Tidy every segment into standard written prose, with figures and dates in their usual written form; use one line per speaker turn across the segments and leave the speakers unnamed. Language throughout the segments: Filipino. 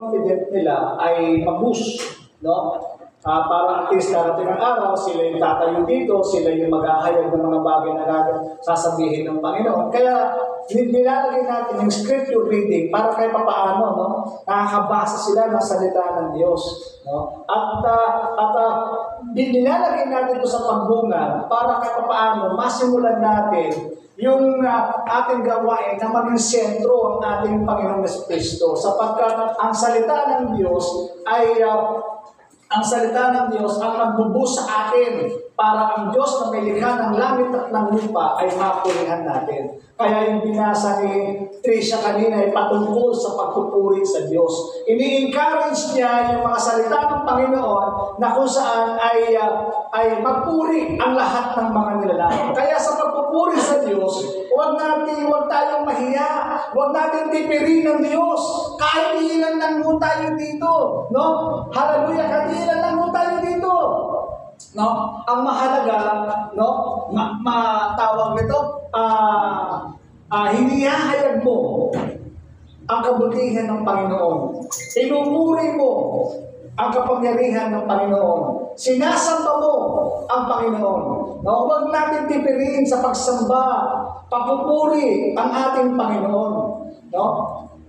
confident nila ay mag-boost, no? Para at least darating ang araw, sila yung tatayo dito, sila yung maghahayag ng mga bagay na sasabihin ng Panginoon. Kaya nilalagay natin yung scripture reading para kahit papaano, no? Nakakabasa sila ng salita ng Diyos, no? At nilalagay natin ito sa pagbunga para kahit papaano masimulan natin yung ating gawain na maging sentro ang ating Panginoong Kristo, sapagkat ang salita ng Diyos ay ang magbubuhos sa atin para ang Diyos na may likha ng langit at ng lupa ay mapurihan natin. Kaya yung binasa ni Tricia kanina ay patungkol sa pagpupuri sa Diyos. Ini-encourage niya yung mga salita ng Panginoon na kung saan ay magpuri ang lahat ng mga nilalang. Kaya sa pagpupuri sa Diyos, huwag tayong mahiya, huwag natin tipirin ng Diyos. Kahit ilan lang mo tayo dito, no? Hallelujah, kahit ilan lang mo tayo dito. No, ang mahalaga, no, matawag nito, hinihayag mo ang kabutihan ng Panginoon. Inumuri mo ang kapangyarihan ng Panginoon. Sinasamba mo ang Panginoon. No, huwag natin tipirin sa pagsamba, papupuri ang ating Panginoon. No?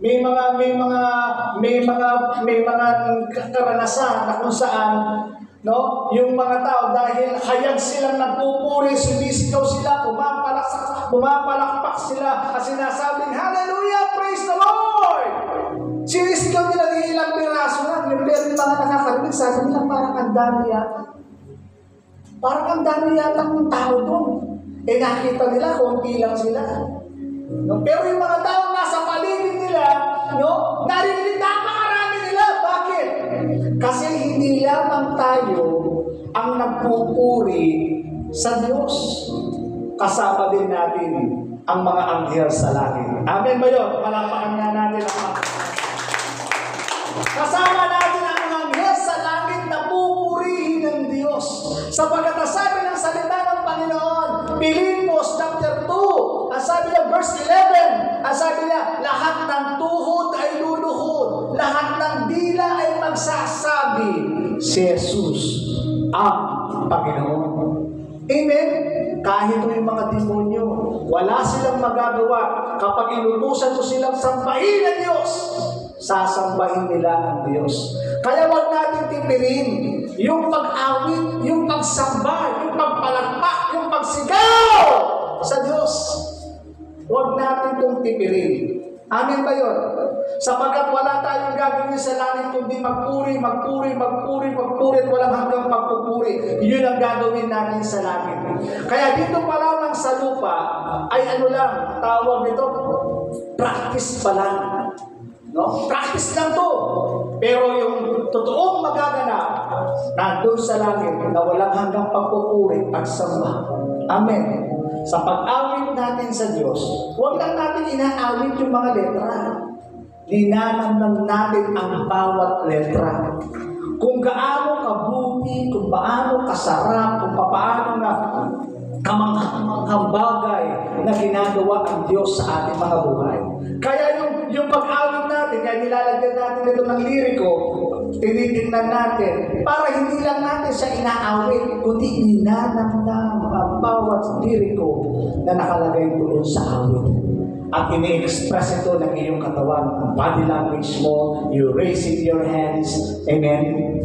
May mga karanasan na kung saan, no, yung mga tao dahil hayag silang nagpupuri, sumisigaw sila, pumapalakpak sila at sinasabing, Hallelujah, praise the Lord! Sinisigaw nila ng ilang piraso lang, yung mga nakakarinig, sabi nila parang ang dami yata. Parang ang dami yata ng tao doon. Nakita nila, konti lang sila. No? Pero yung mga tao nasa paligid nila, no, narinig napakarami nila. Bakit? Kasi hindi lamang tayo ang nagpupuri sa Diyos. Kasama din natin ang mga anghel sa langit. Amen ba yun? Palapakan nga natin ang mga. Kasama natin ang mga anghel sa langit na pupurihin ng Diyos. Sapagkat sabi ng salita ng Panginoon, Pilipos chapter 2, ang sabi niya, verse 11, ang sabi niya, lahat ng tuhod ay luluhod, lahat ng dila ay magsasabi, si Jesus ang Panginoon. Amen? Kahit yung mga demonyo, wala silang magagawa kapag inutusan ko silang sambahin ang Diyos. Sasambahin nila ang Diyos. Kaya wag natin tipirin yung pag-awit, yung pagsamba, yung pagpalakpak, yung pagsigaw sa Diyos. Huwag natin itong tipirin. Amin ba yun? Sapagkat wala tayong gagawin sa langit kundi magpuri at walang hanggang pagpupuri. Yun ang gagawin natin sa langit. Kaya dito pa lamang sa lupa ay tawag nito, practice pa lang. No? Practice lang to. Pero yung totoong magaganap, nandun sa langit na walang hanggang pagpupuri at samba. Amen. Sa pag-awit natin sa Diyos, huwag lang natin inaawit yung mga letra. Linanamnam natin ang bawat letra. Kung gaano kabuti, kung paano kasarap, kung paano na kamanghang bagay na ginagawa ang Diyos sa ating mga buhay. Kaya yung pag-awit natin, kaya nilalagyan natin ito ng liriko, tinitingnan natin, para hindi lang natin siya inaawit, kundi ninanamnam ang bawat liriko na nakalagay doon sa awit. At ini-express ito ng iyong katawan, ang body language mo, you raising your hands, amen?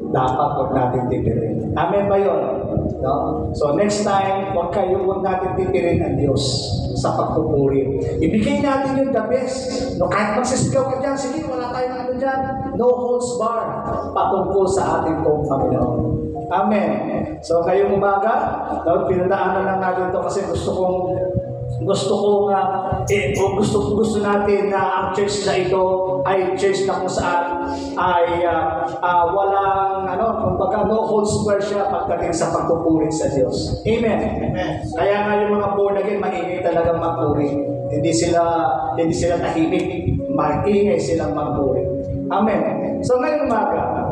Dapat huwag natin tipirin. Amen ba yun? No? So next time, huwag natin tipirin ang Diyos sa pagpupuri. Ibigay natin yung the best. No, kahit magsisigaw ka dyan, sige, wala tayong dyan. No holds bar patungkol sa ating pong Panginoon. Amen. So ngayong umaga, pinadaanan lang natin ito kasi gusto natin na ang church na ito ay church na kung saan ay walang kumbaga no holds bar siya pagdating sa pagpupuri sa Diyos. Amen. Amen. Kaya nga yung mga born again maingay talagang magpuri. Hindi sila tahimik, maingay silang magpuri. Amen. So ngayong umaga,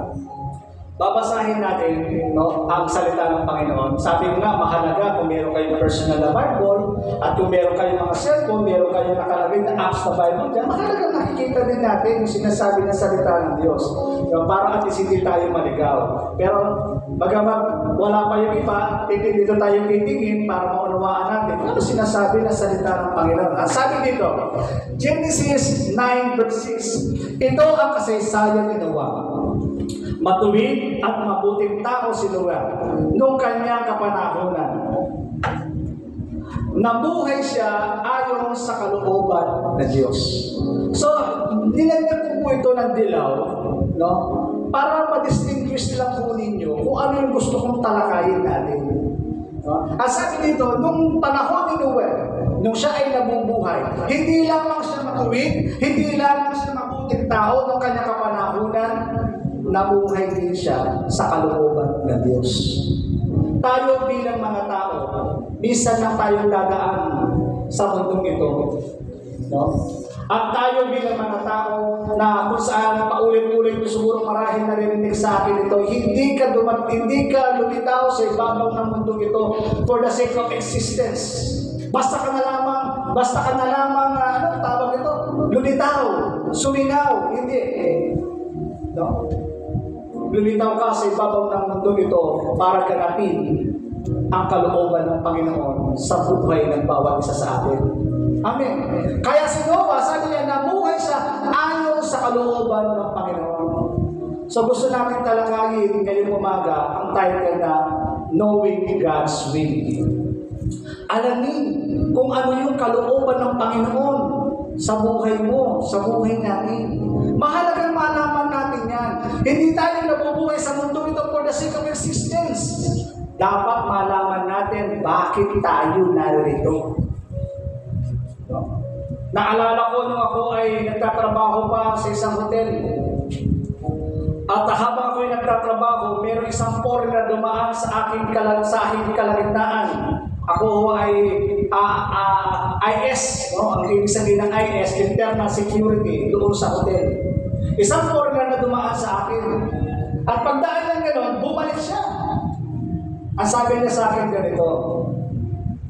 Babasahin natin ang salita ng Panginoon. Sabi ko nga, mahalaga kung meron kayong personal na Bible at kung meron kayong mga cellphone, meron kayong nakalagay na apps na Bible dyan, mahalaga nakikita din natin yung sinasabi ng salita ng Diyos. Para at least hindi tayo maligaw. Pero bagamat wala pa yung iba, dito tayo titingin para maunawaan natin ano sinasabi ng salita ng Panginoon. Sabi dito, Genesis 9 verse 6, ito ang kasaysayan ni Noah. Matuwid at mabuting tao si Noah noong kanyang kapanahunan. Nabuhay siya ayon sa kalooban ng Diyos. So, nilagyan ko po ito ng dilaw, no? Para ma-distinguish lang po ninyo kung ano yung gusto kong talakayin natin. No? At sabi dito, nung panahon ni Noah, nung siya ay nabubuhay, hindi lamang siya matuwid, hindi lamang siya mabuting tao noong kanyang kapanahunan, nabuhay din siya sa kalooban ng Diyos. Tayo bilang mga tao, minsan lang tayong dadaan sa mundong ito. No? At tayo bilang mga tao na kung saan paulit-ulit siguro marahil narinig sa akin ito, hindi ka lumitaw sa ibabaw ng mundong ito for the sake of existence. Basta ka na lamang ano tawag ito? Lumitaw, sumingaw, hindi. No? Lumitaw ka sa ibabaw ng mundo ito para ganapin ang kalooban ng Panginoon sa buhay ng bawat isa sa atin. Amen. Kaya si Noah, sabi niya, nabuhay siya ayon sa kalooban ng Panginoon. So gusto namin talakayin ngayong umaga ang title na Knowing God's Will. Alamin kung ano yung kalooban ng Panginoon sa buhay mo, sa buhay natin. Mahalagang malaman natin yan. Hindi tayo nabubuhay sa mundo ito for the sake of existence. Dapat malaman natin bakit tayo narito. Naalala ko nung ako ay nagtatrabaho pa sa isang hotel. At habang ako'y nagtatrabaho, mayroong isang foreigner dumaan sa aking kalagitnaan. Ako ay IS, no? Ang ibig sabihin ng IS, Internal Security, doon sa hotel. Isang foreigner na dumaan sa akin. At pagdaan lang gano'n, bumalik siya. Ang sabi niya sa akin ganito,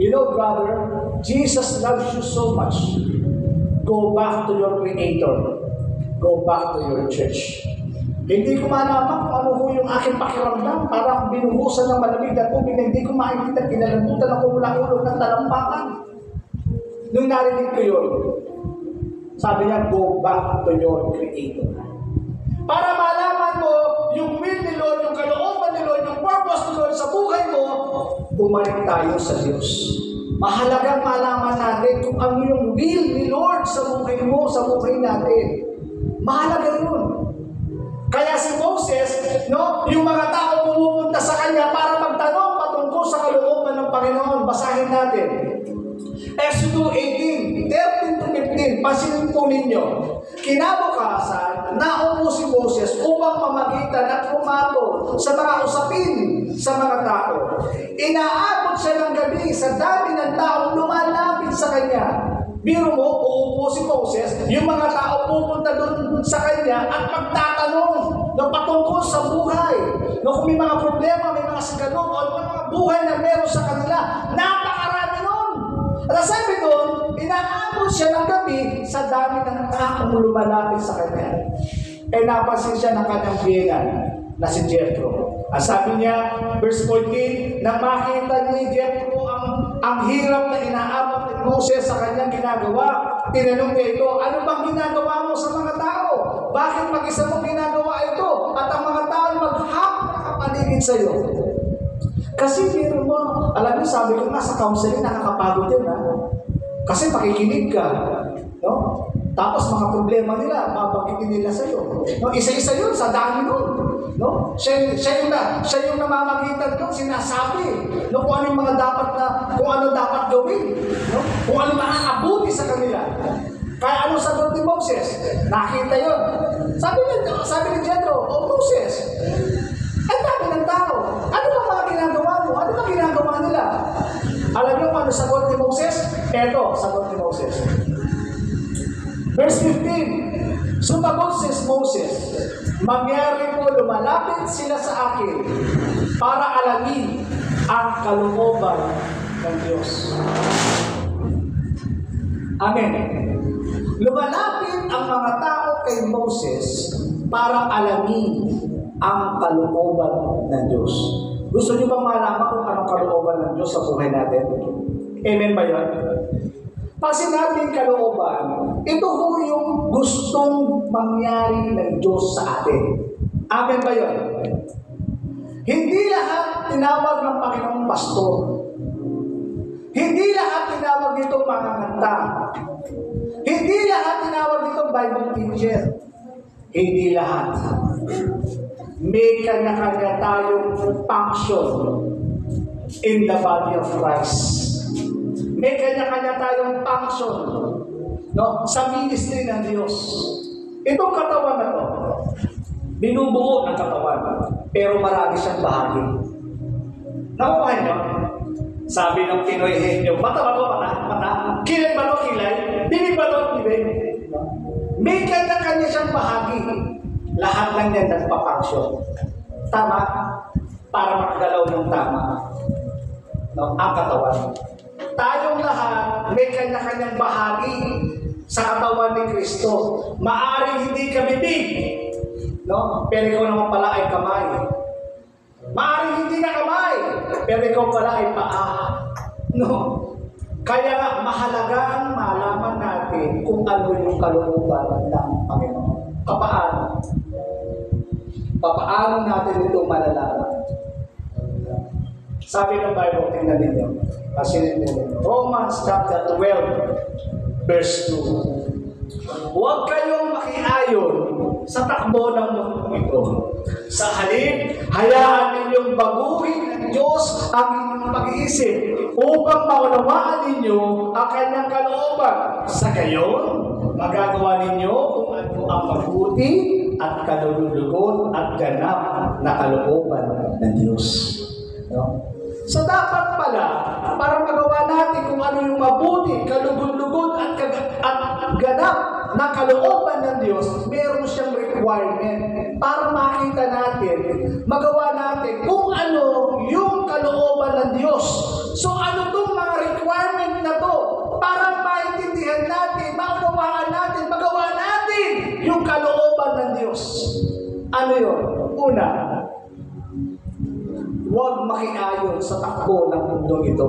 you know, brother, Jesus loves you so much. Go back to your Creator. Go back to your church. Hindi ko malaman kung ano ho yung aking pakiramdam. Parang binuhusan ng malamig na tubig na hindi ko makikita. Kinalambutan ako mula ulo ng talampakan. Nung narinig ko yun, sabi niya, go back to your Creator. Para malaman mo yung will ni Lord, yung kalooban ni Lord, yung purpose ni Lord sa buhay mo, bumalik tayo sa Diyos. Mahalagang malaman natin kung ano yung will ni Lord sa buhay mo, sa buhay natin. Mahalaga yun. Kaya si Moses, no, yung mga tao pumupunta sa kanya para magtanong patungkol sa kalooban ng Panginoon. Basahin natin. Exodus 18, 13 to 15, pansinin po ninyo. Kinabukasan, naupo si Moses upang mamagitan at pumato sa mga usapin sa mga tao. Inaabot siya ng gabi sa dami ng taong lumalapit sa kanya. Biro mo, uupo si Moses, yung mga tao pupunta doon sa kanya at magtatanong na patungkol sa buhay. No, kung may mga problema, may mga saganong, o mga buhay na meron sa kanila, napakarami nun. At sabi doon, inaabot siya ng gabi sa dami ng taong lumalapit sa kanya. Napansin siya ng kanyang biyenan na si Jethro. Ang sabi niya, verse 14, nang makita ni Jethro ang hirap na inaabot ni Moses sa kanyang ginagawa, tinanong niya ito, ano bang ginagawa mo sa mga tao? Bakit mag-isa mo ginagawa ito? At ang mga tao maghapon nakapaligid sa iyo. Kasi biro mo, alam niyo, sabi ko nga sa counseling, nakakapagod yun, ha? Kasi makikinig ka, no? Tapos mga problema nila, babanggitin nila sa iyo. No? Isa-isa yun, sa dami nun. No? Siya yung namamagitan doon, sinasabi. No? Kung ano yung mga kung ano dapat gawin. No? Kung ano makakabuti sa kanila. Kaya ano sagot ni Moses? Nakita yun. Sabi ni Jethro, Moses, ang dami ng tao. Ano ba mga ginagawa mo? Ano ba ginagawa nila? Alam niyo kung ano sagot ni Moses? Eto, sagot ni Moses. Verse 15, sumagot si Moses, Mangyari po, lumalapit sila sa akin para alamin ang kalooban ng Diyos. Amen. Lumalapit ang mga tao kay Moses para alamin ang kalooban ng Diyos. Gusto niyo bang malaman kung anong kalooban ng Diyos sa buhay natin? Amen ba yun? Pag sinabing kalooban, ito po yung gustong mangyari ng Diyos sa atin. Amen ba yun? Hindi lahat tinawag ng Panginoong pastor. Hindi lahat tinawag nitong manganganta. Hindi lahat tinawag nitong Bible teacher. Hindi lahat. May kanya-kanya tayong function in the body of Christ. May kanya-kanya tayong function, no, sa ministry ng Diyos. Itong katawan na to, binubuo ng katawan, pero marami siyang bahagi. Nakuha niyo? Sabi ng Pinoy henyo, mata ba to? Mata. Kilay ba to? Kilay. Bibig ba to? Bibig. May kanya-kanya siyang bahagi. Lahat lang yan nagpa-function. Tama? Para makagalaw ng tama. No? Ang katawan. Tayong lahat may kanya-kanyang bahagi sa katawan ni Kristo. Maaring hindi ka bibig, no? Pero ikaw naman pala ay kamay. Maaring hindi ka kamay, pero ikaw pala ay paa. No? Kaya nga mahalagang malaman natin kung ano yung kalooban ng Panginoon. Papaano? Papaano natin ito malalaman? Sabi ng Bible, tingnan ninyo. Kasi Romans chapter 12, verse 2. Huwag kayong makiayon sa takbo ng mundo ito. Sa halip, hayaan ninyong baguhin ng Diyos ang inyong pag-iisip upang maunawaan ninyo ang kanyang kalooban. Sa gayon, magagawa ninyo kung ano ang mabuti at kalulugon at ganap na kalooban ng Diyos. No? So dapat pala, para magawa natin kung ano yung mabuti, kalugod-lugod at ganap na kalooban ng Diyos, meron siyang requirement para makita natin, magawa natin kung ano yung kalooban ng Diyos. So ano itong mga requirement na to para maintindihan natin, maunawaan natin, magawa natin yung kalooban ng Diyos. Ano yun? Una, huwag makiayon sa takbo ng mundo ito.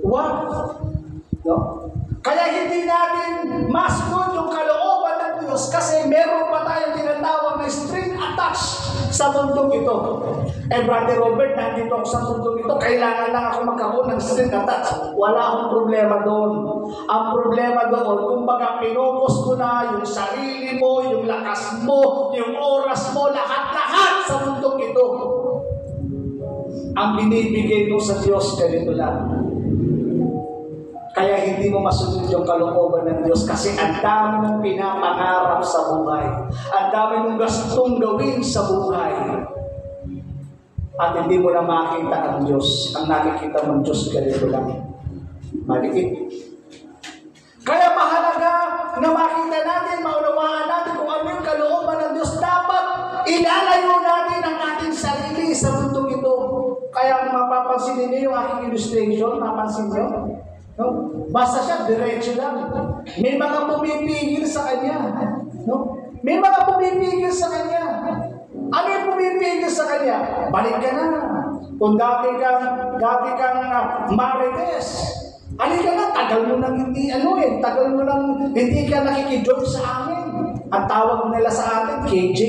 Huwag. No? Kaya hindi natin masbot yung kalooban ng Diyos kasi meron pa tayong tinatawag na string attached sa mundong ito. Brother Robert, nandito ako sa mundong ito, kailangan lang ako magkaroon ng string attached. Wala akong problema doon. Ang problema doon, kumbaga pinupos ko na yung sarili mo, yung lakas mo, yung oras mo, lahat-lahat sa mundong ito. Ang binibigay mo sa Diyos, ganito lang. Kaya hindi mo masunod yung kalooban ng Diyos kasi ang dami mong pinapangarap sa buhay. Ang dami mong gustong gawin sa buhay. At hindi mo na makita ang Diyos. Ang nakikita mong Diyos, ganito lang. Maliit. Kaya mahalaga na makita natin, maunawaan natin kung ano yung kalooban ng Diyos. Dapat ilalayo natin ang ating sarili sa mundong ito. Kaya mapapansin niyo yung aking illustration, napansin niyo? No? Basta siya, diretso lang. May mga pumipigil sa kanya. No? May mga pumipigil sa kanya. Ano yung pumipigil sa kanya? Balik ka na. Kung dati kang marites, halika na, tagal mo nang hindi, tagal mo nang hindi ka nakikijoin sa amin. Ang tawag nila sa atin, KJ.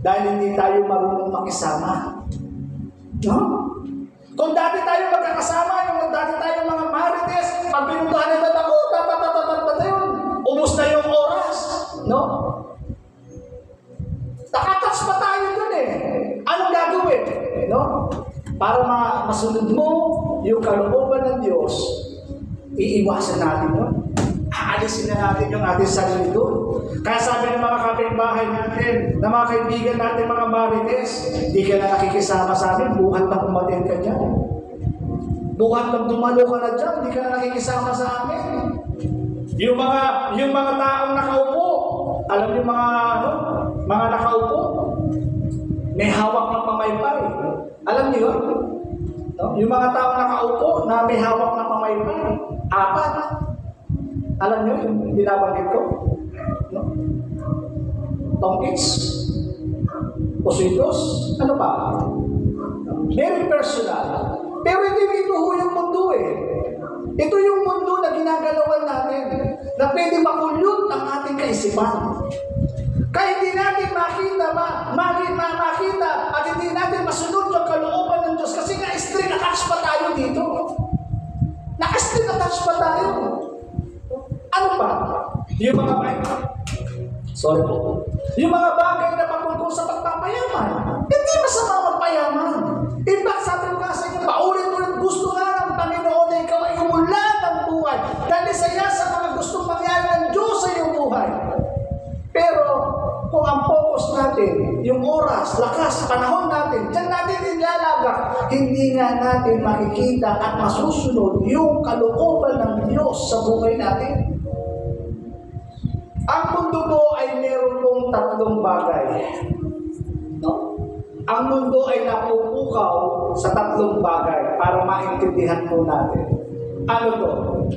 Dahil hindi tayo marunong makisama. No? Kung dati tayo magkakasama, yung dati tayo mga marites, pag pinuntahan nila ako, yun. Ubus na yung oras. No? Nakatouch pa tayo dun eh. Anong gagawin? No? Para masunod mo yung kalooban ng Diyos, iiwasan natin yun. Aalisin na natin yung ating sarili doon. Kaya sabi ng mga kapitbahay natin, na mga kaibigan natin, mga marites, hindi ka na nakikisama sa amin, buhat na kumatin ka dyan. Buhat na dumalo ka na dyan, hindi ka na nakikisama sa amin. Yung mga taong nakaupo, alam niyo Mga nakaupo, may hawak ng pamaypay. Alam niyo yun? No? Yung mga tao nakaupo na may hawak ng pamaypay, 4. Alam niyo yung binabanggit ko? No? Tongkits, positos, ano pa? Very personal. Pero hindi ito yung mundo eh. Ito yung mundo na ginagalawan natin, na pwede makulyot ang ating kaisipan. Kaya hindi natin makita at hindi natin masunod yung kalooban ng Diyos kasi nga string attached pa tayo dito. Naka-string attached pa tayo. Ano pa? Yung mga yung mga bagay na patungkol sa pagpapayaman. Hindi masama magpayaman. In fact, sabi ko nga sa inyo, paulit-ulit gusto nga ng Panginoon na ikaw ay umulan ng buhay. Dahil saya sa mga gustong mangyari ng Diyos sa iyong buhay. Pero, kung ang focus natin, yung oras, lakas, panahon natin, dyan natin ilalagak, hindi nga natin makikita at masusunod yung kalooban ng Diyos sa buhay natin. Ang mundo po ay meron pong 3 bagay. No? Ang mundo ay napupukaw sa 3 bagay para maintindihan po natin. Ano to?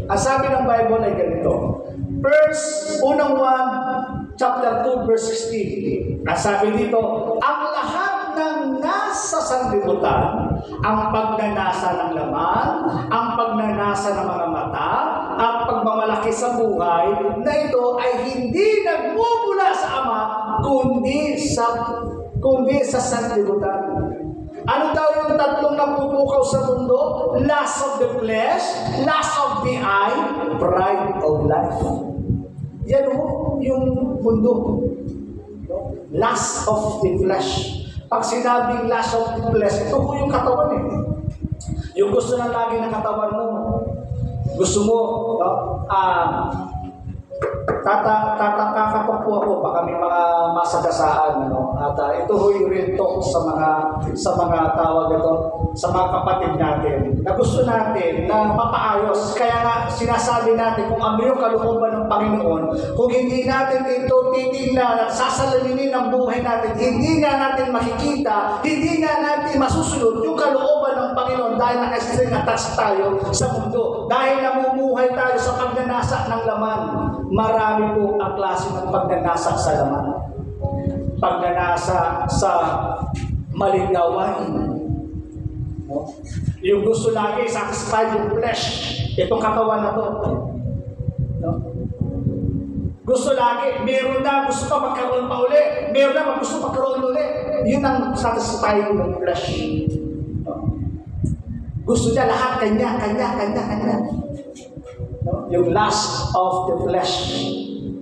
Ang sabi ng Bible ay ganito. Verse 1, chapter 2, verse 16. Ang sabi dito, ang lahat ng nasa sanlibutan, ang pagnanasa ng laman, ang pagnanasa ng mga mata, at pagmamalaki sa buhay, na ito ay hindi nagmumula sa Ama, kundi sa sanlibutan. Ano daw yung 3 napupukaw sa mundo? Lust of the flesh, lust of the eye, pride of life. Yan yung mundo. Lust of the flesh. Pag sinabing lust of the flesh, ito po yung katawan eh. Yung gusto na lagi ng katawan mo. Gusto mo, Kakapag po ako, baka may mga masagasaan, ano? At ito ho yung real talk sa mga tawag ito, sa mga kapatid natin, na gusto natin na mapaayos. Kaya nga sinasabi natin kung ano yung kalooban ng Panginoon, kung hindi natin ito titignan at sasalaminin ang buhay natin, hindi nga natin makikita, hindi nga natin masusunod yung kalooban ng Panginoon dahil naka-string attached tayo sa mundo. Dahil namumuhay tayo sa pagnanasa ng laman. Marami po ang klase ng pagnanasa sa laman. Pagnanasa sa maling gawain. No? Yung gusto lagi satisfy yung flesh. Itong katawan na to. No? Gusto lagi, meron na, gusto pa magkaroon pa uli. Meron na, gusto magkaroon uli. Yun ang satisfy yung flesh. No? Gusto niya lahat, kanya. No? Yung lust of the flesh.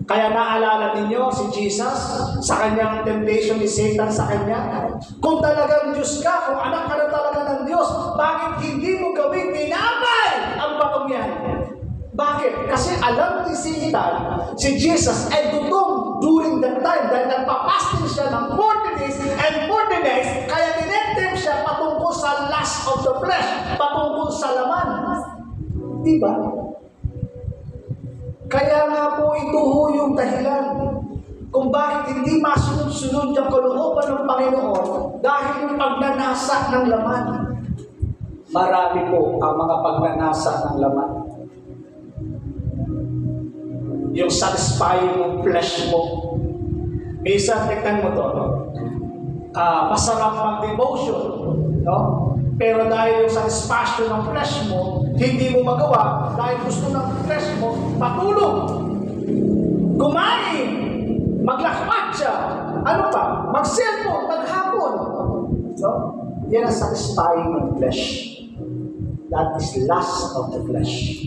Kaya naalala ninyo si Jesus sa kanyang temptation ni Satan sa kanya. Kung talagang Diyos ka, kung anak ka na talaga ng Diyos, bakit hindi mo gawin tinapay ang batong yan? Bakit? Kasi alam ni Satan, si Jesus ay gutom during that time dahil nagpapasting siya ng 40 days and 40 days, kaya tinetem siya patungkol sa lust of the flesh, patungkol sa laman. Diba? Kaya nga po ito ho yung dahilan kung bakit hindi masunod-sunod yung kalooban ng Panginoon dahil yung pagnanasa ng laman. Marami po ang mga pagnanasa ng laman. Yung satisfying ng flesh mo. Minsan, tignan mo to. Masarap mag-devotion. No? Pero dahil yung satisfaction ng flesh mo, hindi mo magawa dahil gusto ng flesh mo, matulog, kumain, maglakad siya, ano pa, mag-cellphone, maghapon. No? Yan ang satisfying ng flesh. That is lust of the flesh.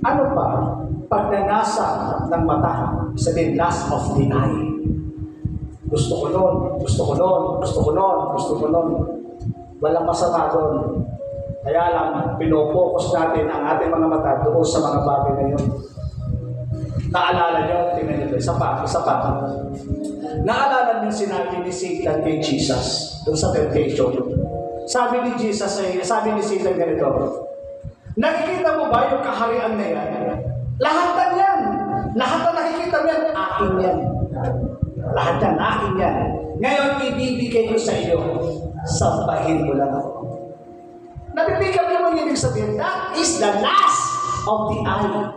Ano pa? Pagnanasa ng mata, sabihin lust of the eye. Gusto ko nun. Walang masama doon. Kaya lang, pinopokus natin ang ating mga mata doon sa mga bagay na yun. Naalala nyo? Tingnan nyo. Isa pa. Naalala nyo sinabi ni Satan kay Jesus doon sa temptation. Sabi ni Satan ganito, nakikita mo ba yung kaharian na yan? Lahat na yan. Lahat na nakikita mo yan, akin yan. Lahat yan, akin yan. Ngayon, ibibigay ko sa iyo. Sambahin mo lang ako. Nabibigyan mo yung ibig sabihin, that is the last of the eye.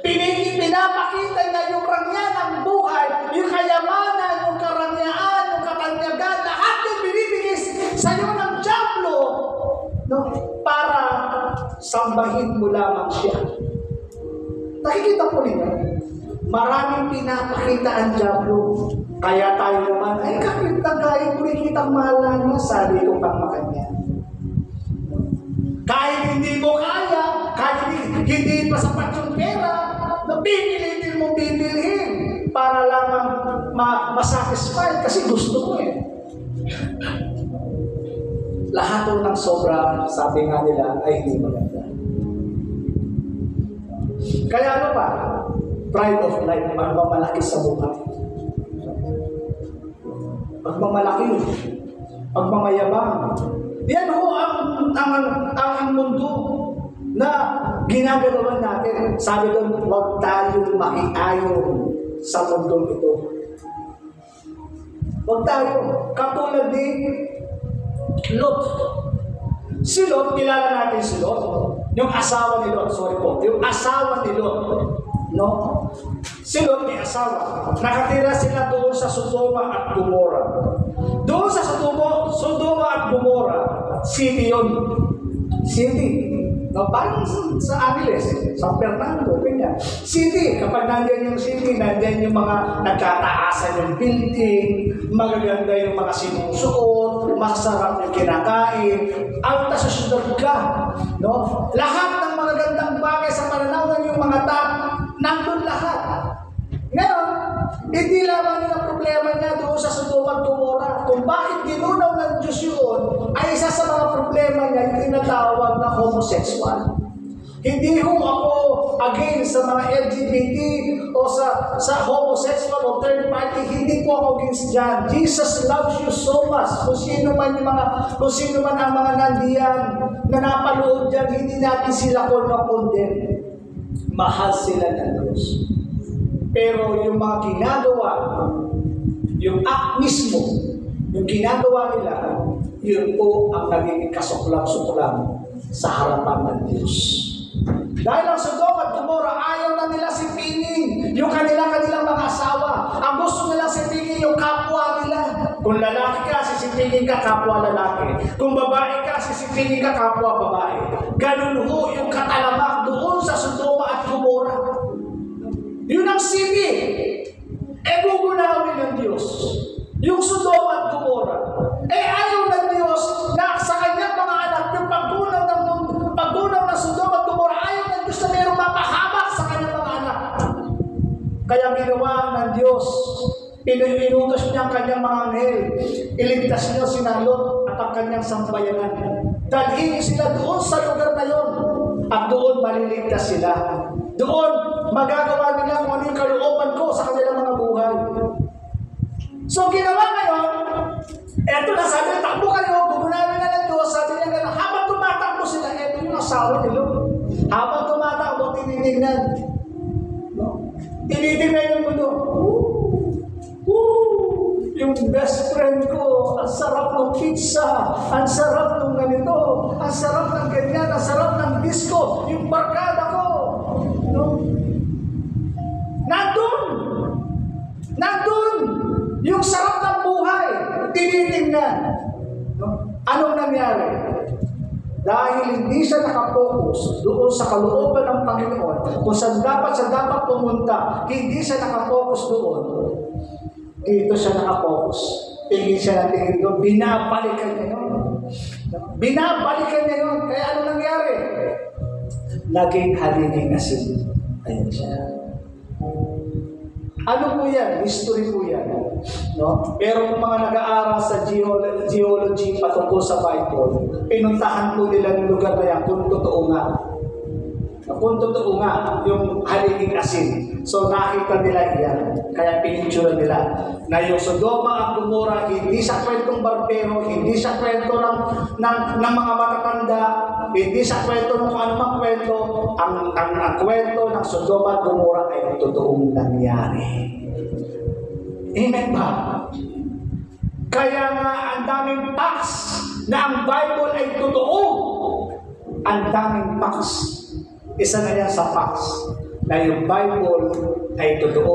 Pinapakita niya yung rangya ng buhay, yung kayamanan, yung karangyaan, yung katanyagan, lahat yung binibigay sa iyo ng diablo, no? Para sambahin mo lamang siya. Nakikita po ninyo, maraming pinapakita ang diablo. Kaya tayo naman, ay kahit kumikitang mahalan mo, sabi ko pang makanya. Kahit hindi mo kaya, kahit hindi pa sapat yung pera, pipilitin mo bibilhin para lamang masatisfy kasi gusto mo eh. Lahat ng sobra, sabi nga nila, ay hindi maganda. Kaya ano pa? Pride of life, magmamalaki sa buhay. Magmamalaki, pagmamayabang. Yan ho ang mundo na ginagalawan natin. Sabi doon, huwag tayong makiayon sa mundong ito. Huwag tayo. Katulad ni Lot. Si Lot, kilala natin si Lot. Yung asawa ni Lot, yung asawa ni Lot. No? Si Lot may asawa. Nakatira sila doon sa Sodoma at Gomora. Doon sa Sodoma at Gomora, city yun. City. No, parang sa Aviles, San Fernando, ganyan. City. Kapag nandiyan yung city, nandiyan yung mga nagkataasan yung building, magaganda yung mga sinusuot, masarap yung kinakain, alta sa syudad ka. No? Lahat ng magagandang bagay sa pananaw ng yung mga tao, nandun lahat. Ngayon, hindi lamang yung problema niya doon sa Sodoma at Gomora. Kung bakit ginunaw ng Diyos yun, ay isa sa mga problema niya yung tinatawag na homosexual. Hindi ho ako against sa mga LGBT o sa homosexual o third party. Hindi po ako against dyan. Jesus loves you so much. Kung sino man ang mga nandiyan na napalood dyan, hindi natin sila condemn. Mahal sila ng Diyos. Pero yung mga ginagawa, yung act mismo, yung ginagawa nila, yun po ang naging kasuklam-suklam sa harapan ng Diyos. Dahil ang Sodoma at Gomora, ayaw na nila sipingin yung kanilang mga asawa. Ang gusto nila sipingin yung kapwa nila. Kung lalaki ka, sisipingin ka kapwa lalaki. Kung babae ka, sisipingin ka kapwa babae. Ganun ho yung katalamak doon sa Sodoma at Gomora. Yun ang city. Gugunawin ng Diyos. Yung Sodoma at Gomora. Ayaw ng Diyos na sa kanyang mga anak, yung paggunaw ng Sodoma at Gomora, ayaw ng Diyos na mayroong mapahamak sa kanyang mga anak. Kaya ginawa ng Diyos, inutos niya ang kanyang mga anghel, iligtas niya si Lot at ang kanyang sambayanan. Dalhin sila doon sa lugar na yon at doon maliligtas sila. Doon magagawa nila kung ano yung kalooban ko sa kanilang mga buhay. So ginawa ngayon, eto na sabi niya, takbo kayo, gugunawin na ng Diyos. Sabi niya gano'n, habang tumatakbo sila, eto yung asawa nila. Habang tumatakbo, tinitignan. No? Tinitignan yung mundo. Yung best friend ko, ang sarap ng pizza, ang sarap ng ganito, ang sarap ng ganyan, ang sarap ng disco, yung barkada ko. No? Nandun, yung sarap ng buhay, tinitingnan. No? Anong nangyari? Dahil hindi siya nakapokus doon sa kalooban ng Panginoon, kung saan dapat pumunta, hindi siya nakapokus doon. Dito siya nakapokus. Tingin siya ng tingin doon. Binabalikan niya yun. Binabalikan niya yun. Kaya ano nangyari? Naging haliging asin. Ayan siya. Ano po yan? History po yan. No? Pero kung mga nag-aaral sa geology patungkol sa Bible, pinuntahan po nila ng lugar na yan kung totoo nga. Kung totoo nga, yung haliging asin. So nakita nila yan. Kaya pinicture nila na yung Sodoma at Gomora, hindi sa kwentong barbero, hindi sa kwento ng mga matatanda, hindi sa kwento ng kung anumang kwento. Ang kwento ng Sodoma at Gomora ay totoong nangyari. Amen ba? Kaya nga ang daming facts na ang Bible ay totoo. Ang daming facts. Isa na yan sa facts na yung Bible ay totoo.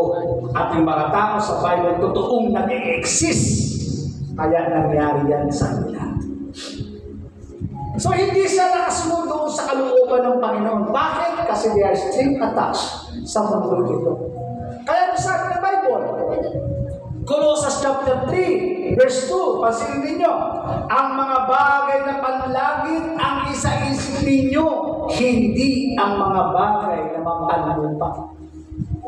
At yung mga tao sa Bible totoong nag-exist. Kaya nangyari yan sa kanila. So hindi siya nakasunod doon sa kalooban ng Panginoon. Bakit? Kasi they are still attached sa mundo ito. Kaya sabi ng Bible, Colossians chapter 3, verse 2, pansinin ninyo, ang mga bagay na panlangit ang isa-isip ninyo, hindi ang mga bagay na mapanlupa.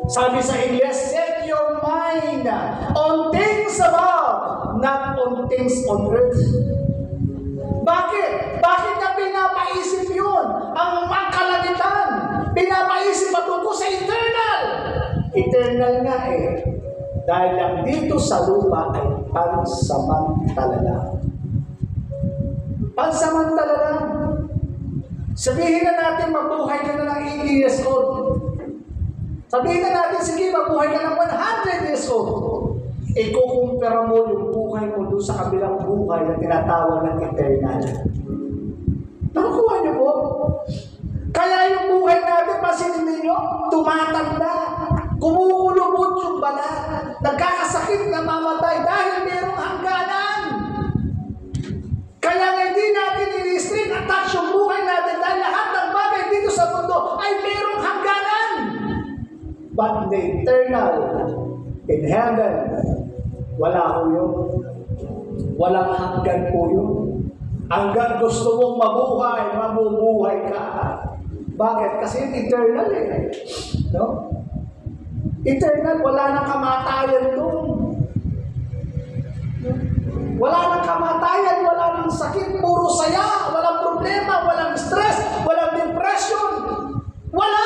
Sabi sa English, set your mind on things above, not on things on earth. Bakit? Bakit na pinapaisip yun? Ang kalangitan, pinapaisip patungkol sa eternal. Eternal nga eh. Dahil ang dito sa lupa ay pansamantala lang. Pansamantala lang. Sabihin na natin mabuhay ka na ng 80 years old. Sabihin na natin, sige, mabuhay ka ng 100 years old. Ikukumpara mo yung buhay mo doon sa kabilang buhay na tinatawag ng eternal. Nakukuha niyo po? Kaya yung buhay natin, pasinin ninyo, tumatanda. Kumukulubot yung balat. Nagkakasakit na mamatay dahil mayroong hangganan. Kaya nga hindi natin i-restrict attach yung buhay natin dahil lahat ng bagay dito sa mundo ay mayroong hangganan. But the eternal in heaven, wala po yun. Walang hanggan po yun. Hanggang gusto mong mabuhay, mabubuhay ka. Bakit? Kasi eternal eh. No? Eternal, wala nang kamatayan doon. Wala nang kamatayan, wala nang sakit, puro saya, walang problema, walang stress, walang depression. Wala!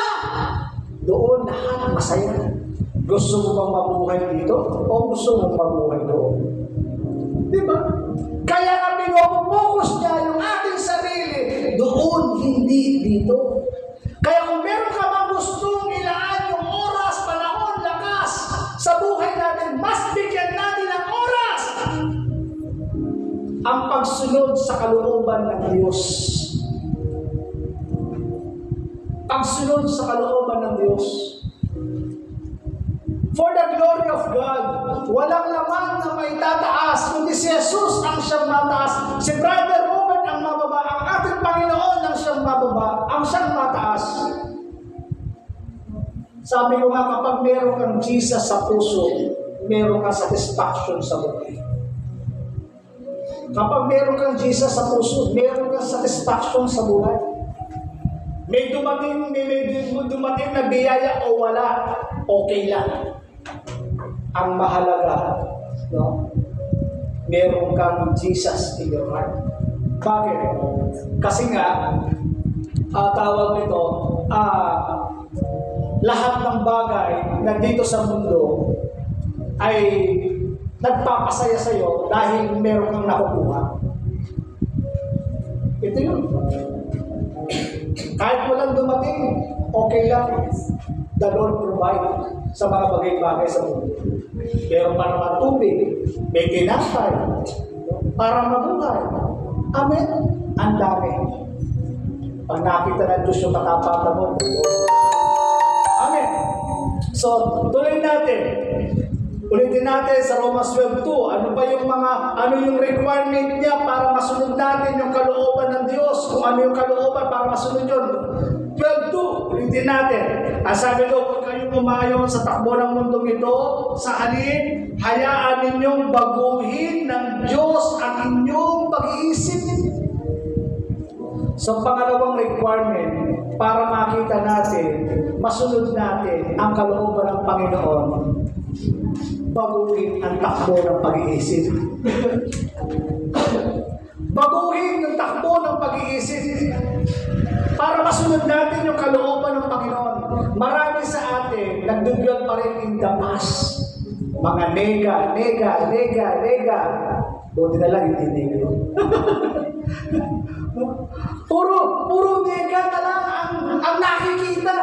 Doon lahat masaya. Gusto mo bang mabuhay dito? O gusto mong mabuhay doon? Diba? Kaya nga pinopokus niya yung ating sarili doon, hindi dito. Kaya kung meron ka bang gustong ilaan yung oras, panahon, lakas sa buhay natin, mas bigyan natin ng oras ang pagsunod sa kalooban ng Diyos. Pagsunod sa kalooban ng Diyos. For the glory of God, walang laman na may tataas, kundi si Jesus ang siyang mataas. Si Brother Robert ang mababa, ang ating Panginoon ang siyang mababa, ang siyang mataas. Sabi ko nga, kapag meron kang Jesus sa puso, meron kang satisfaction sa buhay. Kapag meron kang Jesus sa puso, meron kang satisfaction sa buhay. May dumating na biyaya o wala, okay lang. Ang mahalaga, no? Meron kang Jesus in your heart. Bakit? Kasi nga, tawag nito, lahat ng bagay na dito sa mundo ay nagpapasaya sa iyo dahil meron kang nakukuha. Ito yun. Kahit walang dumating, okay lang. The Lord provide sa mga bagay-bagay sa mundo. Pero para matubig, may tinapay, para mabuhay. Amen? Ang dami. Pag nakita ng Diyos yung katapatan mo, amen? So, tuloy natin. Ulitin natin sa Romans 12:2. Ano yung requirement niya para masunod natin yung kalooban ng Diyos? Kung ano yung kalooban para masunod yun. 12:2. Ulitin natin. Ang sabi ko, kung kayo pumayon sa takbo ng mundong ito, sa halin, hayaan ninyong baguhin ng Diyos ang inyong pag-iisip. So, pangalawang requirement para makita natin, masunod natin ang kalooban ng Panginoon, baguhin ang takbo ng pag-iisip. Baguhin ang takbo ng pag-iisip para masunod natin yung kalooban ng Panginoon. Marami sa atin nagdugyot pa rin in the past. Mga nega. Buti na lang hindi nega. Puro nega na lang ang nakikita.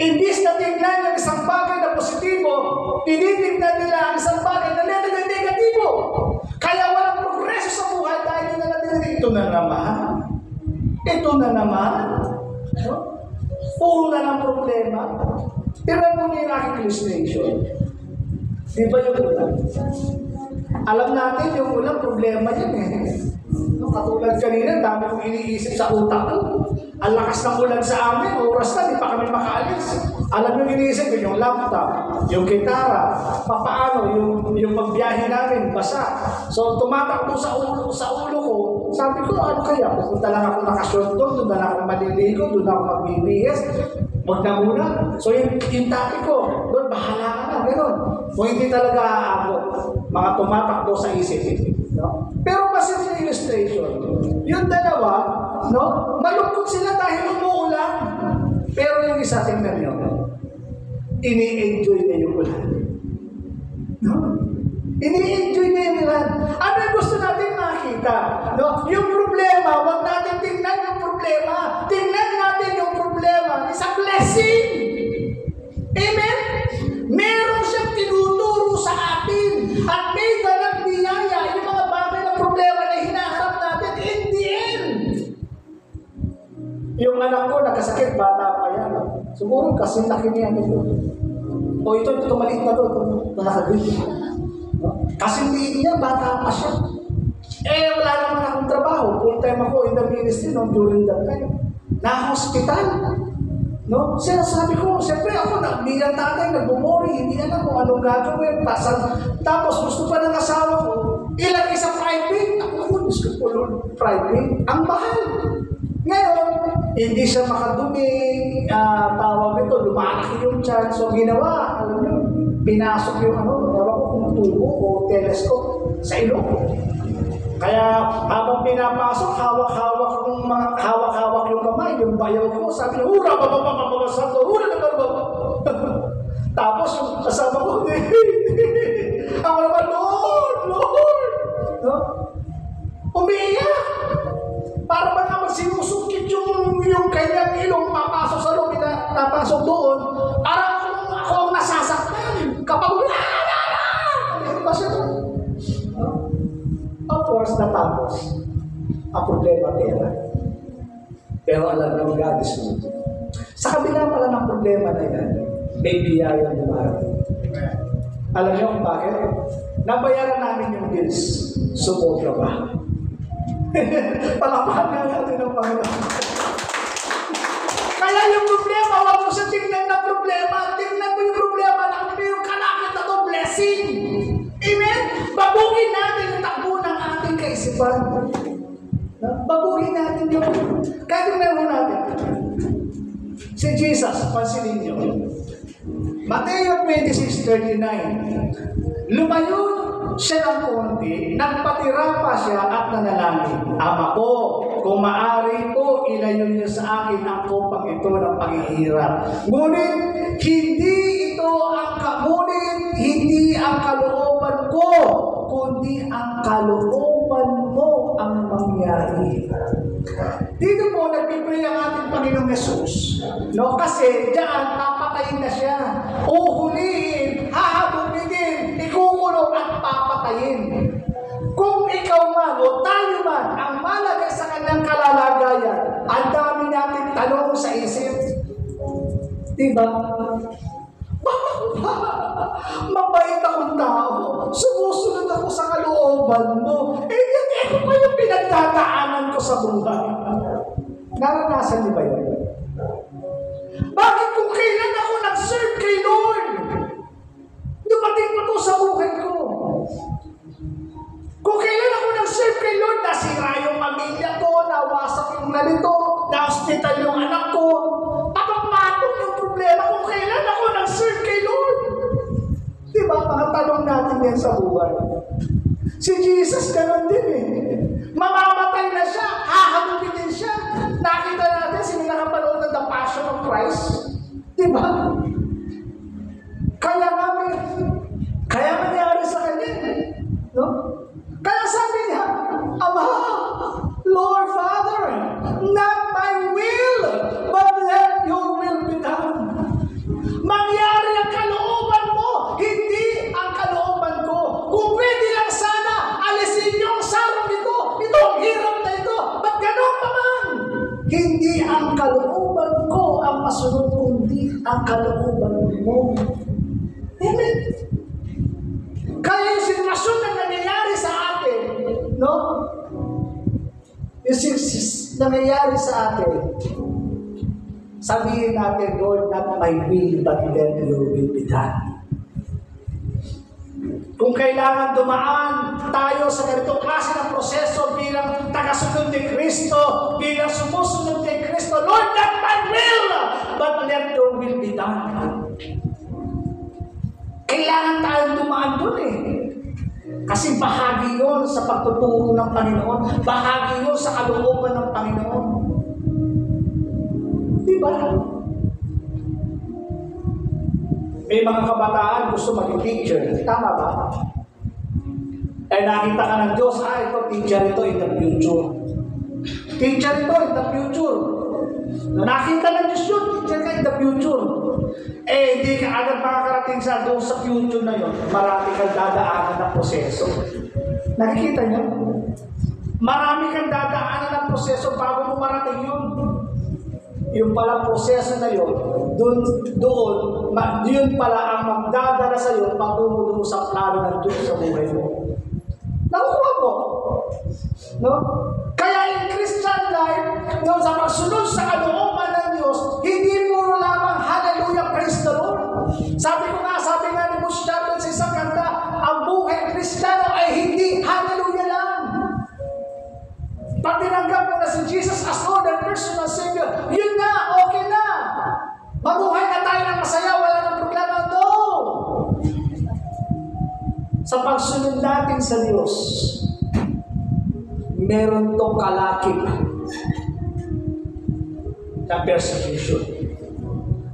Imbis na tingnan yung isang bagay na positibo, tinitignan nila ang isang bagay na negatibo. Kaya walang progreso sa buhay dahil nila natin, ito na naman. No? Puro na ng problema. Tignan mo niyo yung aking illustration. Di ba yung ulan? Alam natin yung ulan, problema yan No, katulad kanina, dami kong iniisip sa utak ko. Ang lakas ng ulan sa amin, oras na, di pa kami makaalis. Alam nyo iniisip ko, yung laptop, yung gitara, papaano, yung pagbiyahe namin, basa. So, tumatakbo sa ulo ko, sabi ko, ano kaya? Pupunta lang ako nakashort doon na lang ako maliligo, doon ako magbibihis. Huwag na muna. So, yung topic ko, doon, bahala ka na, gano'n. Kung hindi talaga aabot, mga tumatakbo sa isip. No? Pero kasi yung illustration, yung dalawa, no? Malungkot sila dahil umuulan. Pero yung isa, tingnan nyo, ini-enjoy na yung ulan. No? Ini-enjoy na yung ulan. Ano yung gusto natin makita? No? Yung problema, huwag natin tingnan yung problema. Tingnan natin yung problema. It's a blessing. Amen? Meron siyang tinuturo sa atin. At may dalang biyaya. Yung mga bagay na problema na hinaharap natin in the end. Yung anak ko, nagkasakit, bata pa yan. Siguro kasi laki niya nito. O ito maliit na to. Nakagrit. Kasi liit niya, bata pa siya. Wala naman akong trabaho. Full time ako in the ministry during that time. Na-hospital. No? Sinasabi ko, siyempre ako, bilang tatay, nagbumori, hindi alam kung anong gagawin. Tapos gusto pa ng asawa ko, ilagay sa private. Ako, gusto ko Lord, private. Ang mahal. Ngayon, hindi siya makadumi, tawag ito, lumalaki yung chance. So, ginawa, alam nyo, pinasok yung ewan ko kung tubo o telescope sa ilong. Kaya habang pinapasok, hawak-hawak yung kamay, yung bayaw ko, sabi niya, hura, babababababasado, hura na bababa. Tapos yung kasama ko, ako naman, Lord! No? Umiiyak! Para ba naman sinusukit yung kanyang ilong, papasok sa loob, napasok doon, parang ako ang nasasaktan. Kapag ano ba siya? Of course, natapos ang problema nila. Pero alam ng God is good. Sa kabila pala ng problema na yan, may biyaya ng dumarating. Alam niyo kung bakit? Nabayaran namin yung bills. Sumobra ba? Palapakan nga natin ang Panginoon. Kaya yung problema, huwag mo sa tingnan na problema. Tingnan mo yung problema na kung mayroong kalakit na to, blessing. Amen? Baguhin natin yung takbo ng ating kaisipan. Baguhin natin yun. Kaya tingnan mo natin. Si Jesus, pansinin niyo. Mateo 26:39. Lumayo siya ng konti, nagpatira pa siya at nanalangin. Ama ko, kung maaari po, ilayo niyo sa akin ang kupang ito ng paghihirap. Ngunit hindi ang kalooban ko, kundi ang kalooban mo ang mangyari. Dito po, nagpipray ang ating Panginoong Jesus. No? Kasi diyan, papatayin na siya. Uhulihin, hahabulin, ikukulong at papatayin. Kung ikaw man o tayo man ang malagay sa kanyang kalalagayan, ang dami natin tanong sa isip. Diba? Mabait akong tao. Sumusunod ako sa kalooban mo. Ito pa yung pinagdadaanan ko sa buhay. Naranasan niyo ba yun? Bakit kung kailan ako nag-serve kay Lord? Dumating pa to sa buhay ko. Kung kailan ako nag-serve kay Lord, nasira yung pamilya ko, nawasak yung ganito, na-hospital yung anak ko, papapatong yung problema kung kailan ako nag-serve kay Lord. Diba? Mga tanong natin yan sa buhay. Si Jesus ganun din Mamamatay na siya, hahabulin din siya. Nakita natin, sino nakapanood ng The Passion of Christ? Diba? Kaya nangyari sa kanya. No? Kaya sabi niya, Ama, Lord Father, not my will, but let your will be done. Mangyari ang kalooban ang kalooban mo. Amen. Kaya yung sitwasyon na nangyayari sa atin, no? Yung nangyayari sa atin, sabihin natin, Lord, not my will, but let your will be done. Kung kailangan dumaan tayo sa ganitong klase ng proseso bilang tagasunod ni Kristo, bilang sumusunod ni Kristo, Lord, not my will, but let your will be done. Kailangan tayong dumaan doon eh. Kasi bahagi yun sa pagtuturo ng Panginoon. Bahagi yun sa kalooban ng Panginoon. Di ba? May mga kabataan gusto maging teacher. Tama ba? Eh nakita ka ng Diyos, ito teacher ito in the future. Teacher ito in the future. Nakita ng Diyos yun, teacher ka in the future. Eh hindi ka agad makakarating sa doon sa future na yun. Marami kang dadaanan ng proseso. Nakikita niyo? Marami kang dadaanan ng proseso bago mo marating yun. Yung pala proseso na yun, yun pala ang magdadala sa iyo patungo doon sa plano ng Diyos sa buhay mo. Nakuha mo? No? Kaya in Christian life, no, sa pagsunod sa kalooban ng Diyos, hindi puro lamang hallelujah, praise the Lord. Sabi nga ni Bush Chapel sa isang kanta, ang buhay Kristiyano ay hindi hallelujah lang. Pag tinanggap mo na si Jesus as Lord and personal Savior, yun na, okay na. Mabuhay na tayo ng masaya, wala nang problema. No! Sa pagsunod natin sa Diyos, meron tong kalakip na persecution.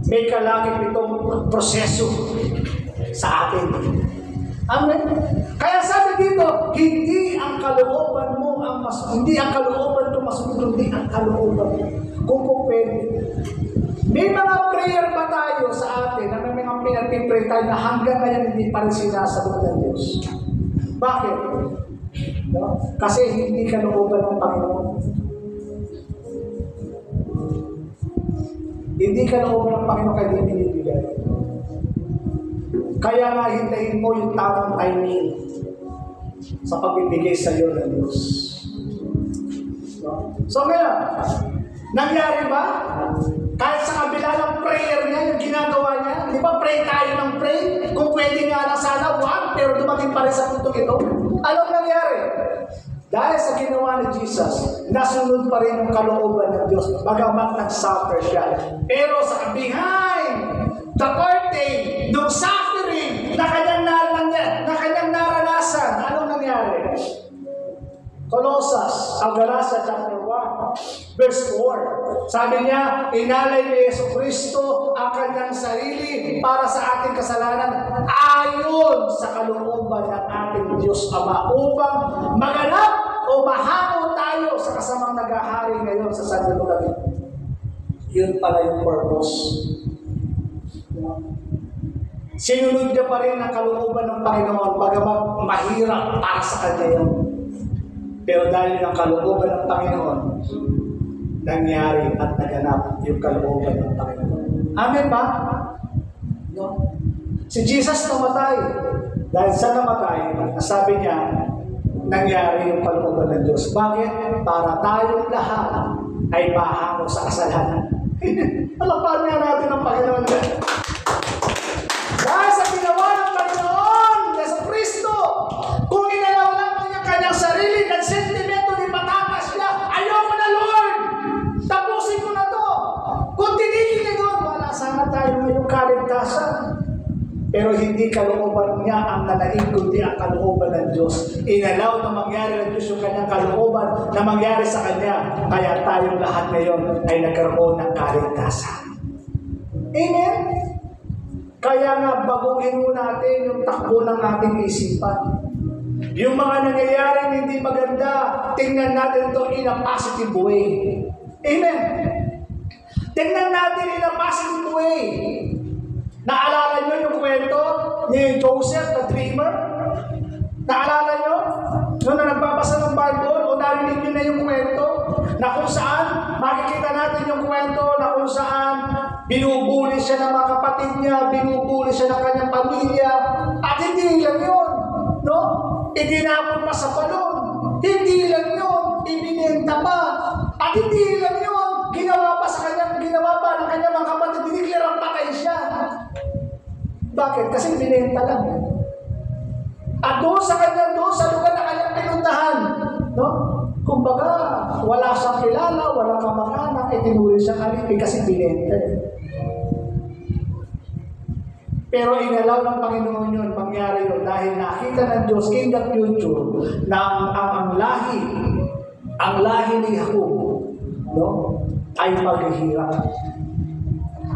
May kalakip itong proseso sa atin. Amen? Kaya sabi dito, hindi ang kalooban mo hindi ang kalooban ko masunod, hindi ang kalooban mo. Kung pwede. May mga prayer ba tayo sa atin na may mga pinag-pray tayo na hanggang ngayon hindi pa rin sinasagot ng Diyos? Bakit? No? Kasi hindi kalooban ng Panginoon. Hindi kalooban ng Panginoon kaya hindi binibigay. Kaya nga hintayin mo yung tamang timing sa pagbibigay sa iyo ng Diyos. So ngayon, nangyari ba? Kahit sa kabila ng prayer niya, yung ginagawa niya, di ba pray tayo ng pray? Kung pwede nga lang sana, one, pero dumating pa rin sa puntong ito. Anong nangyari? Dahil sa ginawa ni Jesus, nasunod pa rin ang kalooban ng Diyos, bagamat nag-suffer siya. Pero sa behind the curtain, nung suffering na kanyang naranasan, anong nangyari? Galatians chapter 1, verse 4. Sabi niya, inalay ni Jesucristo ang kanyang sarili para sa ating kasalanan ayon sa kalooban ng ating Diyos Ama upang maganap o mahango tayo sa kasamang naghahari ngayon sa Santo David. Yun pala yung purpose. Sinunod niya pa rin ang kalooban ng Panginoon bagamat mahirap para sa kanya yun. Pero dahil ang kalooban ng Panginoon, nangyari at naganap yung kalooban ng Panginoon. Amen ba? No? Si Jesus namatay. Dahil sa namatay, sabi niya, nangyari yung kalooban ng Diyos. Bakit? Para tayong lahat ay mahango sa kasalanan. Alapan niya natin ang Panginoon. Dahil sa ginawa ng Panginoon, Yesu Cristo, kung inalaw lang mo niya kanyang sarili, nagsentimento ni patatas niya, ayoko na Lord, tapusin ko na to. Kung tinigil niya doon, wala sana tayo ngayong kaligtasan. Pero hindi kalooban niya ang nanaig, kundi ang kalooban ng Diyos. Inalaw na mangyari ng Diyos yung kanyang kalooban na mangyari sa Kanya. Kaya tayong lahat ngayon ay nagkaroon ng kaligtasan. Amen? Kaya nga, baguhin mo natin yung takbo ng ating isipan. Yung mga nangyayari hindi maganda, tingnan natin ito in a positive way. Amen? Tingnan natin in a positive way. Naalala nyo yung kwento ni Joseph, the dreamer? Naalala nyo? Noon na nagbabasa ng Bible, o narinig nyo na yung kwento na kung saan, makikita natin yung kwento na kung saan binubuli siya ng mga kapatid niya, binubuli siya ng kanyang pamilya, at hindi lang yun, no? Itinapon pa sa balon, hindi lang yun, ibinenta pa, at hindi lang yun, ginawa pa ng kanyang mga kapatid, diniklarang patay siya. Bakit? Kasi binenta lang. At doon sa lugar na kanyang pinuntahan, no? Kumbaga, wala siyang kilala, walang kamag-anak, itinuli siyang alipin kasi binenta. Pero inalaw ng Panginoon yun, mangyari yun, dahil nakita ng Diyos in the future na ang lahi ni Jacob, no, ay maghihirap.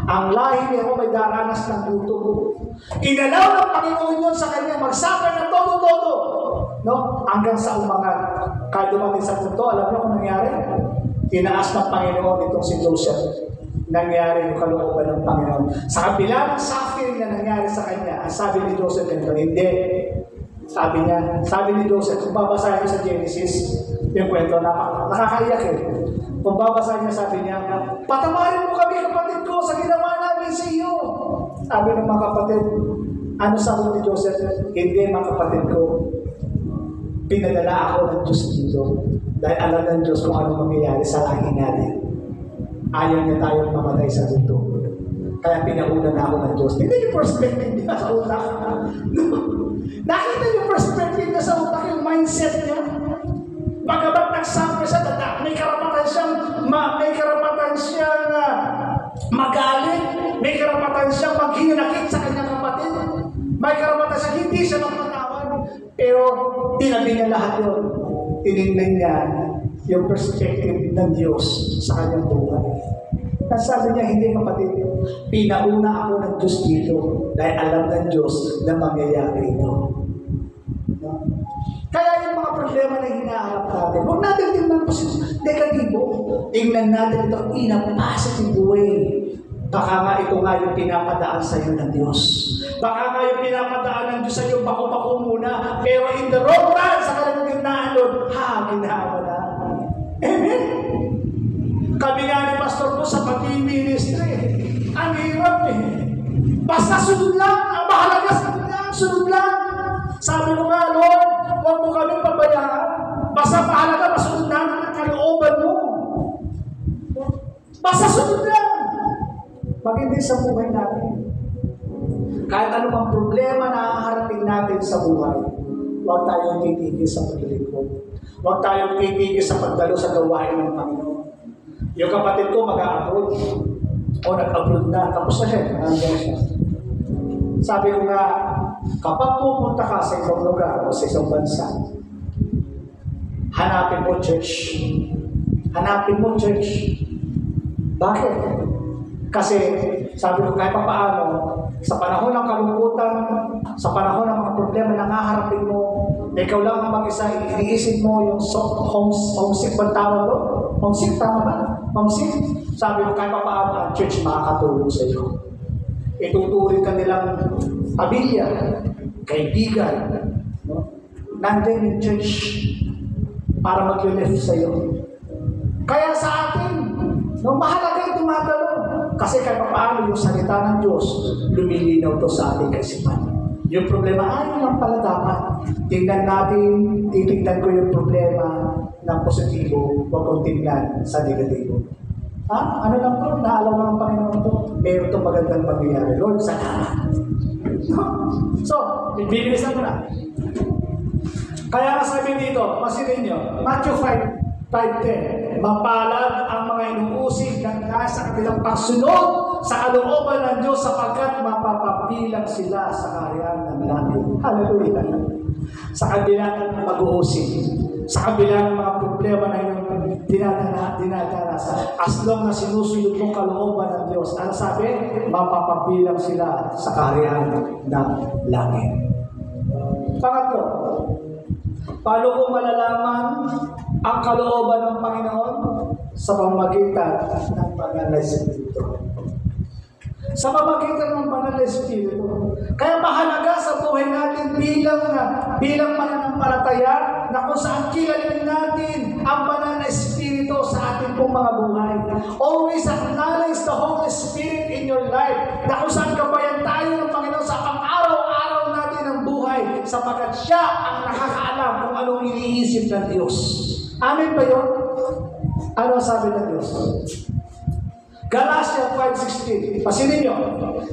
Ang lahi ni Jacob ay daranas ng luto. Inalaw ng Panginoon yun sa kanya, magsapay ng todo-todo, no, hanggang sa umangat. Kaya dumating sa punto, alam niyo kung nangyari? Tinaas ng Panginoon itong si Joseph. Nangyari yung kalooban ng Panginoon. Sa kabila ng suffering na nangyari sa kanya, ang sabi ni Joseph ito, hindi. Sabi ni Joseph, kung babasahin niyo sa Genesis, yung kwento, nakakaiyak eh. Kung babasahin niya, sabi niya, patamarin mo kami kapatid ko sa ginawa namin sa iyo. Sabi ng mga kapatid, ano sabi ni Joseph? Hindi mga kapatid ko, pinadala ako ng Diyos dito. Dahil alam ng Diyos kung ano mangyayari sa lahi natin. Ayaw niya tayong mamatay sa mundo. Kaya pinauna na ako ng Diyos. Tignan yung perspective niya sa utak. Nakita yung perspective niya sa utak, yung mindset niya. Pagkabat nagsama siya, may karapatan siyang magalit, may karapatan siyang maghinakit sa kanyang kapatid, may karapatan siyang hindi siya magpatawad. Pero tinabi niya lahat yun. Tinignan niya yung perspective ng Diyos sa kanyang buhay. Sabi niya, hindi kapatid, pinauna ako ng Diyos dito dahil alam ng Diyos na mangyayari ito. Kaya yung mga problema na hinaharap natin, huwag natin tingnan negatibo. Tingnan natin ito in a positive way. Baka nga ito nga yung pinapadaan sa iyo ng Diyos. Baka nga yung pinapadaan ng Diyos sa iyo, bako-bako muna. Pero in the wrong run, sa kalagitnaan doon, ginawa na. Amen? Kami nga ni Pastor po sa pag-ministry. Ang hirap eh. Basta sunod lang. Ang mahalaga sunod lang. Sabi ko nga, Lord, huwag mo kami pabayaan. Basta mahalaga, masunod namin ang kalooban mo. Basta sunod lang. Pag hindi sa buhay natin. Kahit anumang problema na haharapin natin sa buhay, huwag tayong titigil sa paglilingkod. Huwag tayong titigil sa pagdalo sa gawain ng Panginoon. Yung kapatid ko mag-a-abroad. O nag-abroad na. Tapos na siya. Nandiyan siya. Sabi ko nga, kapag pupunta ka sa isang lugar o sa isang bansa, hanapin mo church. Hanapin mo church. Bakit? Kasi, sabi ko kahit pa paano, sa panahon ng kalungkutan, sa panahon ng mga problema na nahaharapin mo, ikaw lang ang mag-isa, iniisip mo yung homesick ba tawag doon? Homesick, tama ba? Homesick? Sabi ko kahit pa paano, ang church makakatulong sa iyo. Itutuloy ka nilang pamilya, kaibigan, no? Nandun yung church para mag-lift sa iyo. Kaya sa atin, no, mahalaga yung tumatalo. Kasi kahit paano yung salita ng Diyos, lumilinaw to sa ating kaisipan. Yung problema, ano lang pala dapat? Titignan ko yung problema ng positibo, huwag kong tingnan sa negatibo. Ano lang to? Naalam mo ng Panginoon to? Meron itong magandang pangyayari. Lord, salamat. So, bibilisan ko na. Kaya sabi dito, masinin nyo, Matthew 5:10, mapalad ang mga inuusig ng nasa kanilang pagsunod sa kalooban ng Diyos sapagkat mapapabilang sila sa kaharian ng langit. Hallelujah. Sa kabila ng mag-uusig, sa kabila ng mga problema na yung dinadanas, as long na sinusunod mong kalooban ng Diyos, ano sabi? Mapapabilang sila sa kaharian ng langit. Pangatlo, paano ko malalaman ang kalooban ng Panginoon? Sa pamamagitan ng Banal na Espiritu. Sa pamamagitan ng Banal na Espiritu. Kaya mahalaga sa buhay natin bilang mananampalataya na kung saan kilalanin natin ang Banal na Espiritu sa ating pong mga buhay. Always acknowledge is the Holy Spirit in your life, na kung saan gabayan tayo ng Panginoon sa pang-araw-araw natin ng buhay, sapagkat siya ang nakakaalam kung anong iniisip ng Diyos. Amen ba yun? Ano sabi ng Diyos? Galatia 5:16. Pasilin nyo.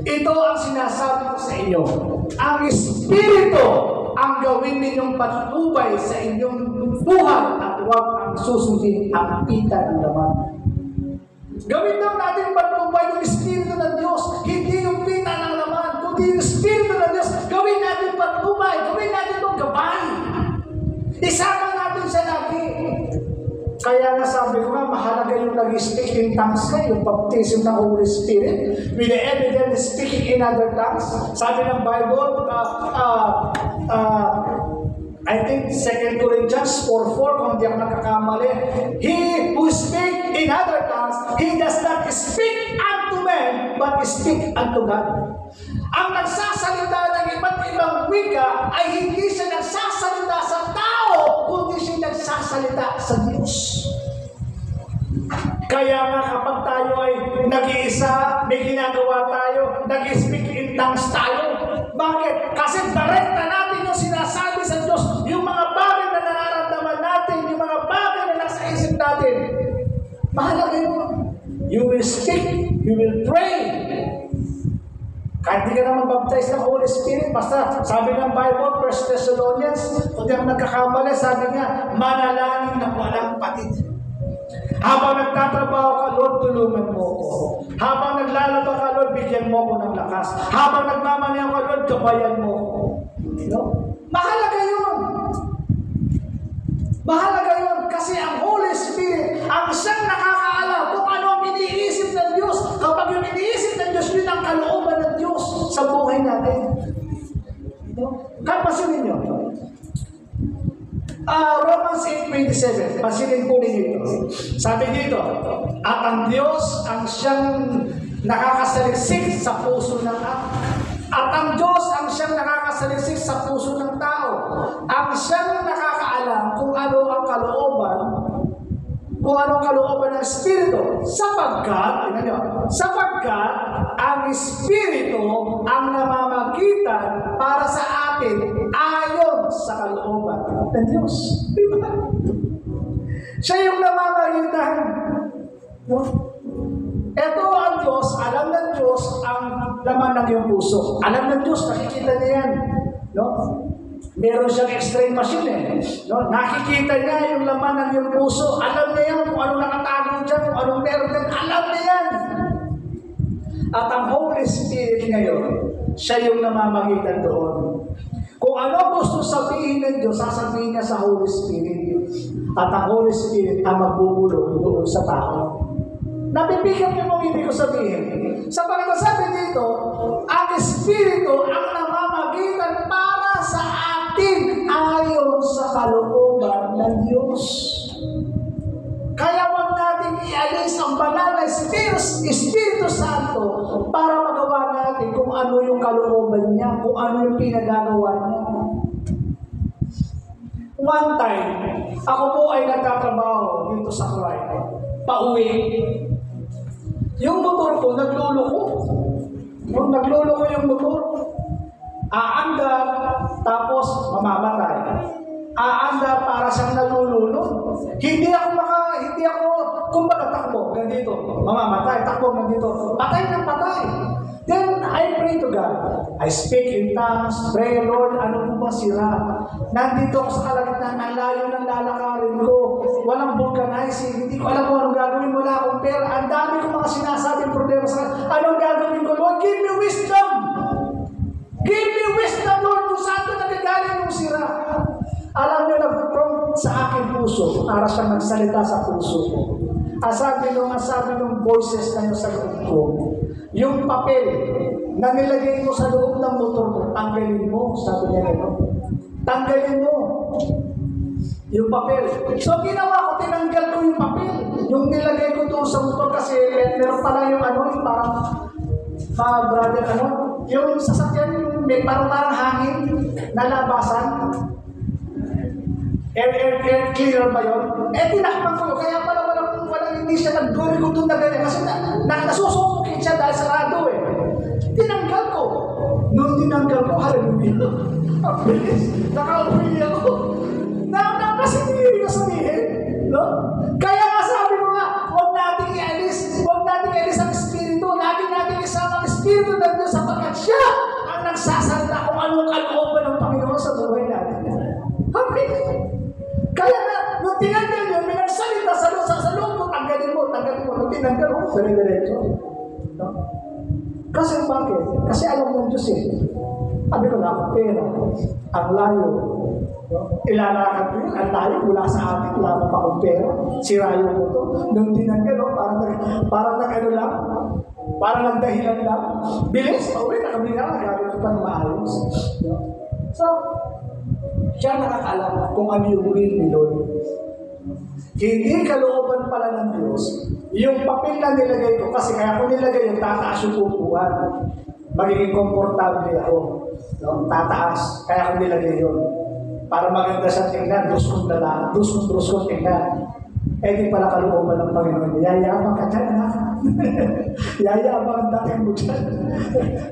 Ito ang sinasabi ko sa inyo. Ang Espiritu ang gawin ninyong patnubay sa inyong buhay at huwag ang susundin ang pita ng laman. Gawin lang natin patnubay yung Espiritu ng Diyos, hindi yung pita ng laman, kundi yung Espiritu ng Diyos. Gawin natin patnubay, gawin natin itong gabay. Isama natin siya lagi. Kaya nga sabi ko nga, mahalaga yung nag-speak in tongues ka, yung baptism ng Holy Spirit, with the evidence speaking in other tongues. Sabi ng Bible, I think 2 Corinthians 4:4, kung di ako nagkakamali, he who speak in other tongues, he does not speak unto men, but speak unto God. Ang nagsasalita ng iba't ibang wika ay hindi siya nagsasalita sa tao, kundi siya nagsasalita sa Diyos. Kaya nga kapag tayo ay nag-iisa, may ginagawa tayo, nag-speak in tongues tayo. Bakit? Kasi direkta natin yung sinasabi sa Diyos, yung mga bagay na nararamdaman natin, yung mga bagay na nasa isip natin. Mahalaga yun. You will speak, you will pray. Kahit di ka naman baptize ng Holy Spirit, basta sabi ng Bible, 1 Thessalonians, kung di ako nagkakamali, sabi niya, manalangin na walang patid. Habang nagtatrabaho ka, Lord, tulungan mo ko. Habang naglalaba ka, Lord, bigyan mo ko ng lakas. Habang nagmamaneho ka, Lord, gabayan mo ko. No? Mahalaga yun. Mahalaga yun kasi ang Holy Spirit, ang siyang nakakaalam kung ano ang iniisip ng Diyos. Kapag yung iniisip ng Diyos, yun ang kalooban ng Diyos sa buhay natin. No? Pasilin nyo. Romans 8:27. Pasilin po ninyo ito. Sabi dito, at ang Diyos ang siyang nakakasaliksik sa puso ng at ang Diyos ang siyang nakakasaliksik sa puso ng tao. Ang siyang nakakaalam kung ano ang kalooban ng Espiritu. Sapagkat ang Espiritu ang namamagitan para sa atin ayon sa kalooban ng Diyos. Diba? Siya yung namamagitan. No? Ito ang Diyos, alam ng Diyos ang laman ng iyong puso. Alam ng Diyos, nakikita niya yan. No? Meron siyang X-ray machine No? Nakikita niya yung laman ng iyong puso. Alam niya yan kung anong nakatago dyan, kung anong meron dyan. Alam niya yan. At ang Holy Spirit ngayon, siya yung namamagitan doon. Kung ano gusto sabihin ng Diyos, sasabihin niya sa Holy Spirit. At ang Holy Spirit ang magbubulong doon sa tao. Napipigyan niyo mong ibig ko sabihin. Sa pagkasabi dito, ang Espiritu ang namamagitan para sa atin ayon sa kalooban ng Diyos. Kaya huwag natin ialis ang banal na Espiritu Santo para magawa natin kung ano yung kalooban niya, kung ano yung pinagagawa niya. One time, ako po ay nagtatrabaho dito sa Kuray. Pauwi. Yung motor ko, nagluloko. Nagluloko yung motor. Aandar, tapos mamamatay. Aandar para siyang nalulunod. Hindi ako, kumbaga takbo, ganito. Mamamatay, takbo, ganito. Patay ng patay. Then, I pray to God. I speak in tongues, pray, Lord, ano po ba sira? Nandito ako sa kalagitnaan, ang layo ng lalakarin ko. Walang vulcanizing, hindi ko alam kung anong gagawin, wala akong pera. Ang dami kong mga sinasabing problema sa akin. Anong gagawin ko, Lord? Give me wisdom! Give me wisdom, Lord, kung saan ito nagagaling yung sira. Alam niyo, nag-prompt sa aking puso, para siyang nagsalita sa puso ko. Asabi nung voices na yun sa loob ko, yung papel na nilagay mo sa loob ng motor ko, tanggalin mo, sabi niya gano'n. Tanggalin mo yung papel. So ginawa ko, tinanggal ko yung papel. Yung nilagay ko doon sa motor kasi meron pala yung yung parang brother, yung sasakyan, may parang hangin na labasan. Air cleaner ba yun? Tinakpan ko, kaya pala walang hindi siya nag-glory ko doon na ganyan kasi nasusupukin siya dahil sarado eh. Tinanggal ko. Nung tinanggal ko, hallelujah. Ang bilis. Nakauwi ako. Napasibili ko sabihin. No? Kaya nga sabi ko nga, huwag nating ialis ang Espiritu. Lagi nating isama ang Espiritu ng Diyos sapagkat siya ang nagsasalita kung anong kalooban ng Panginoon sa buhay natin. Amen. Kaya na, nung tinanggal yun, may nagsalita sa loob mo, tanggalin mo. Nung tinanggal mo, dire-diretso. No? Kasi bakit? Kasi alam ng Diyos eh. Sabi ko na, pera, ang layo. No? Ilalakad ko yun, ang layo mula sa atin, wala pa akong pera. Sirayo mo to. Nung tinanggal, no? parang nag-ano lang, parang nagdahilan lang. Bilis, pauwi, nakabili na, nagagawin ko pa ng maayos. No? So, siya nakakaalam kung ano yung will ni Lord. Hindi kalooban pala ng Diyos. Yung papel na nilagay ko, kasi kaya ko nilagay yung tataas yung upuan. Magiging komportable ako. No? Tataas. Kaya ko nilagay yun. Para maganda sa tingnan, druskong tingnan. Eh di pala kalooban ng Panginoon. Yayabang ka dyan, ha? Yayabang ang dating mo dyan.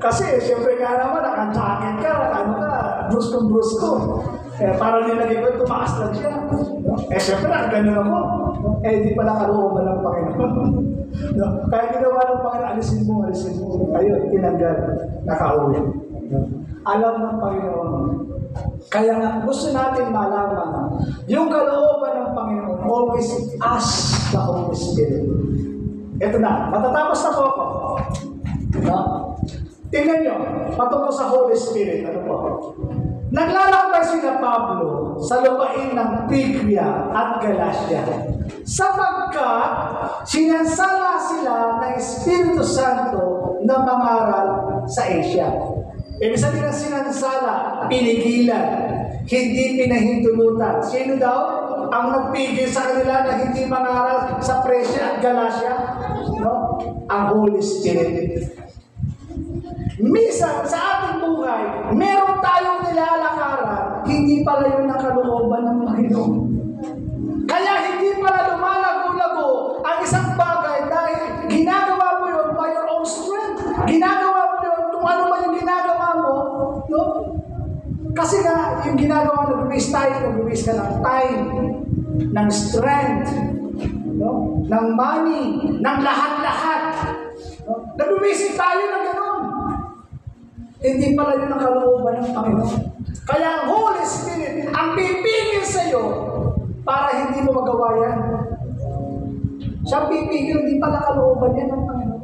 Kasi, siyempre nga naman, naka-jacket ka, druskong. Eh, para nilagay ko, tumaas lang siya. No? Eh, siyempre, ganun ako. Eh, di pala kalooban ng Panginoon. No? Kaya ginawa ng Panginoon, alisin mo. Ayun, tinanggal, nakauwi. No? Alam ng Panginoon. Kaya nga, gusto natin malaman, yung kalooban ng Panginoon, always ask the Holy Spirit. Ito na, matatapos na po ako. No? Tingnan nyo, patungkol sa Holy Spirit, ano po? Naglalakbay sina Pablo sa lupain ng Phrygia at Galatia sapagkat sinansala sila ng Espiritu Santo na mangaral sa Asia. Ibig sabihin ng sinansala, pinigilan, hindi pinahintulutan. Sino daw ang nagpigil sa kanila na hindi mangaral sa Phrygia at Galatia? No? Ang Holy Spirit. Minsan, sa ating buhay, meron tayong nilalakaran, hindi pala yun ang kalooban ng Panginoon. Kaya hindi pala lumalago-lago ang isang bagay dahil ginagawa mo yun by your own strength. Ginagawa mo yun kung ano man yung ginagawa mo. No? Kasi nga, yung ginagawa, nag-waste ka ng time, ng strength, no? Ng money, ng lahat-lahat. No? Nag-waste tayo ng gano'n. Hindi pala yun ang kalooban ng Panginoon. Kaya ang Holy Spirit ang pipigil sa iyo para hindi mo magawa yan. Siya pipigil, hindi pala kalooban yan ng Panginoon.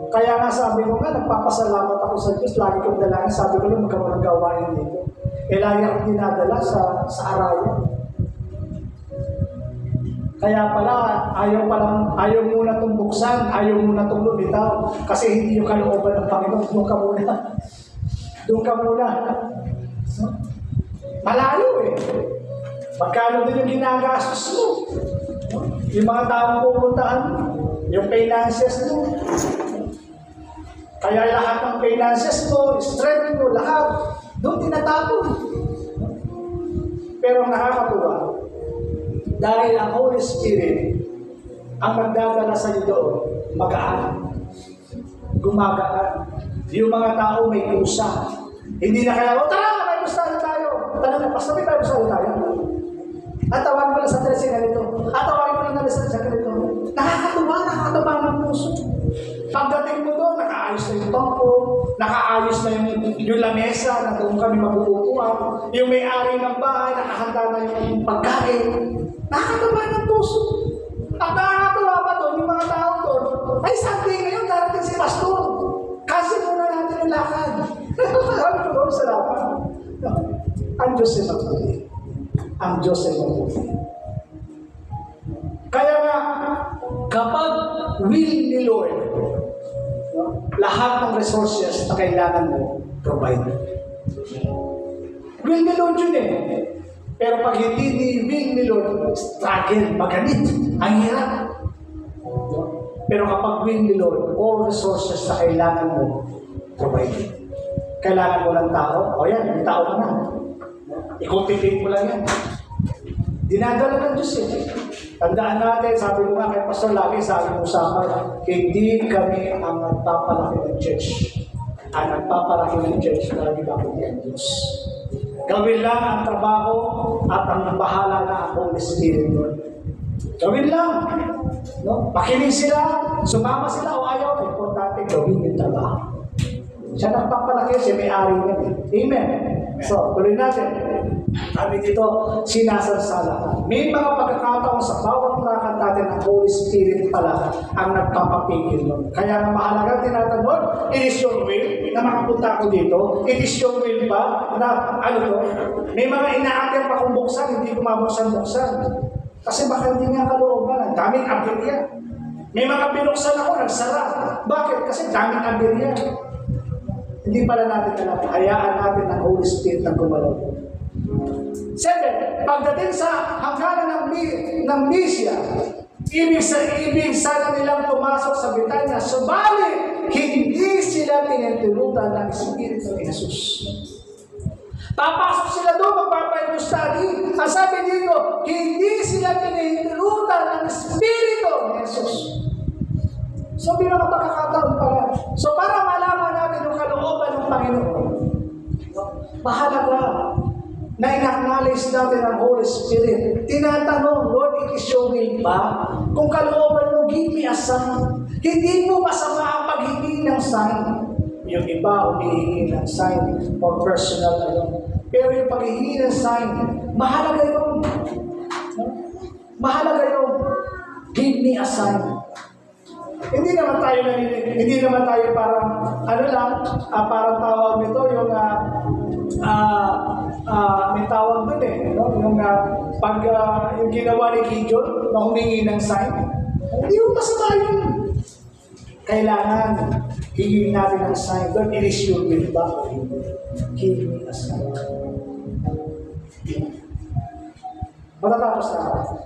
Kaya nga sabi ko nga, nagpapasalamat ako sa Diyos, lagi kong dalangin, sabi ko lang magkaroon ng gawain dito. Eh lagi akong dinadala sa Araya. Kaya pala, ayaw muna itong buksan, ayaw muna itong lumitaw. Kasi hindi yung kalooban ng Panginoon. Doon ka muna. Malayo eh. Magkano din yung ginagastos mo? Yung mga taong pupuntahan mo, yung finances mo. Kaya lahat ng finances mo, strength mo, lahat, doon tinatapon. Pero nakakatuwa. Dahil ang Holy Spirit ang magdadala sa iyo doon, magaan, gumagaan. Yung mga tao may kusa. Hindi na kaya, tara, may kusa tayo. Tanong na, basta may kusa tayo. At tawagin ko lang sa dressing na nito. At tawagin ko lang na sa ganito. Nakakatuwa ng puso. Pagdating mo doon, nakaayos na yung bangko, nakaayos na yung lamesa na doon kami mag-uupuan. Yung may-ari ng bahay, nakahanda na yung pagkain. Nakakatawa ng puso. At nakakatawa pa doon, yung mga tao doon, ay Sunday ngayon, darating si Pastor. Kasi muna natin yung lakad. Sabi ko doon, salamat. Ang Diyos ay mabuti. Ang Diyos ay mabuti. Kaya nga, kapag will ni Lord, lahat ng resources na kailangan mo, provide. Will ni Lord yun eh. Pero pag hindi ni will ni Lord, struggle, maganit, ang hirap. Pero kapag will ni Lord, all resources na kailangan mo, provide. Kailangan mo ng tao, o yan, may tao ka na. I-cultivate mo lang yan. Dinadala ng Diyos eh. Tandaan natin, sabi ko nga kay Pastor, lagi sa aking usapan, hindi kami ang nagpapalaki ng church. Ang nagpapalaki ng church, lagi bakit ang Diyos. Gawin lang ang trabaho at ang bahala na ang Holy Spirit doon. Gawin lang. No? Pakinig sila, sumama sila o ayaw, importante gawin yung trabaho. Siya nagpapalaki, siya may-ari niya. Amen. So, tuloy natin. Kami dito, sinasansala. May mga pagkakataon sa bawat lakad natin ng Holy Spirit pala ang nagpapapigil nun. Kaya ang mahalagang tinatanong, it is your will na makapunta ako dito. It is your will ba na ano to? May mga inaakit pa kung buksan, hindi ko mabuksan-buksan. Kasi baka hindi nga kalooban. Ang daming aberya. May mga binuksan ako, nagsara. Bakit? Kasi daming aberya. Hindi pala natin alam. Hayaan natin ang Holy Spirit na gumalaw. 7. Pagdating sa hangganan ng Mysia, ibig sana nilang pumasok sa Betanya, subalit hindi sila tinutulutan ng Espiritu ni Jesus. Papasok sila doon, magpapayin study. Ang sabi dito, hindi sila tinutulutan ng Espiritu ni Jesus. So, bilang pagkakataon pala. So, para malaman natin yung kalooban ng Panginoon, mahalaga na in-acknowledge natin ang Holy Spirit. Tinatanong, Lord, it is your will ba? Kung kalooban mo, give me a sign. Hindi mo masama ang paghingi ng sign. Yung iba, humihingi ng sign for personal Pero yung paghihingi ng sign, mahalaga yun. Mahalaga yun. Give me a sign. Hindi naman tayo parang, parang tawag nito, yung, may tawag dun no? Yung, yung ginawa ni Gideon, na humingi ng sign, hindi mo masama yun. Kailangan, hingin natin ang sign. Lord, it is your will ba? Give me a sign. Matatapos na ako.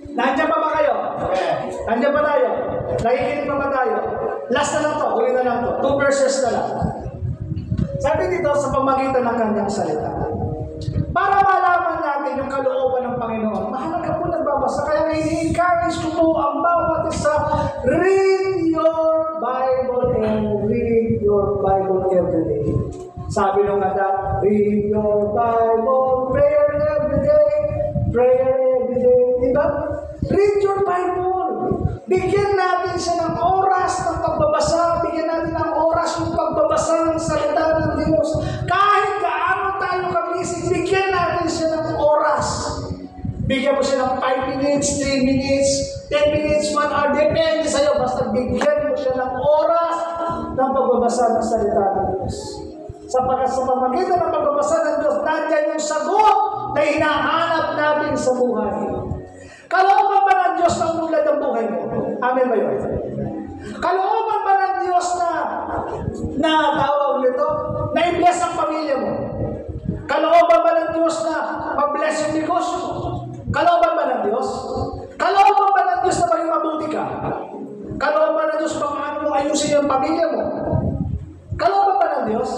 Nandiyan pa ba kayo? Nandiyan pa tayo? Nakikinig pa ba tayo? Last na lang to, huli na lang to. 2 verses na lang. Sabi dito sa pamagitan ng kanyang salita. Para malaman natin yung kalooban ng Panginoon, mahalaga po nagbabasa. Kaya i-encourage ko po ang bawat isa, read your Bible and read your Bible every day. Sabi nung anak, read your Bible, prayer every day, prayer every day. Diba? Read your Bible. Bigyan natin siya ng oras ng pagbabasa. Bigyan natin ng oras ng pagbabasa ng salita ng Diyos. Kahit gaano tayo kabisig, bigyan natin siya ng oras. Bigyan mo siya ng 5 minutes, 3 minutes, 10 minutes, 1 hour. Depende sa'yo. Basta bigyan mo siya ng oras ng pagbabasa ng salita ng Diyos. Sapagkat sa pamagitan ng pagbabasa ng Diyos, nandiyan yung sagot na hinahanap natin sa buhay. Kalooban ba ng Diyos na umulad ang buhay mo? Amen ba yun? Kalooban ba ng Diyos na tawag nito? Na i-bless ang pamilya mo? Kalooban ba ng Diyos na ma-bless yung negosyo mo? Kalooban ba ng Diyos? Kalooban ba ng Diyos na maging mabuti ka? Kalooban ng Diyos kung paano mo ayusin yung pamilya mo? Kalooban ba ng Diyos?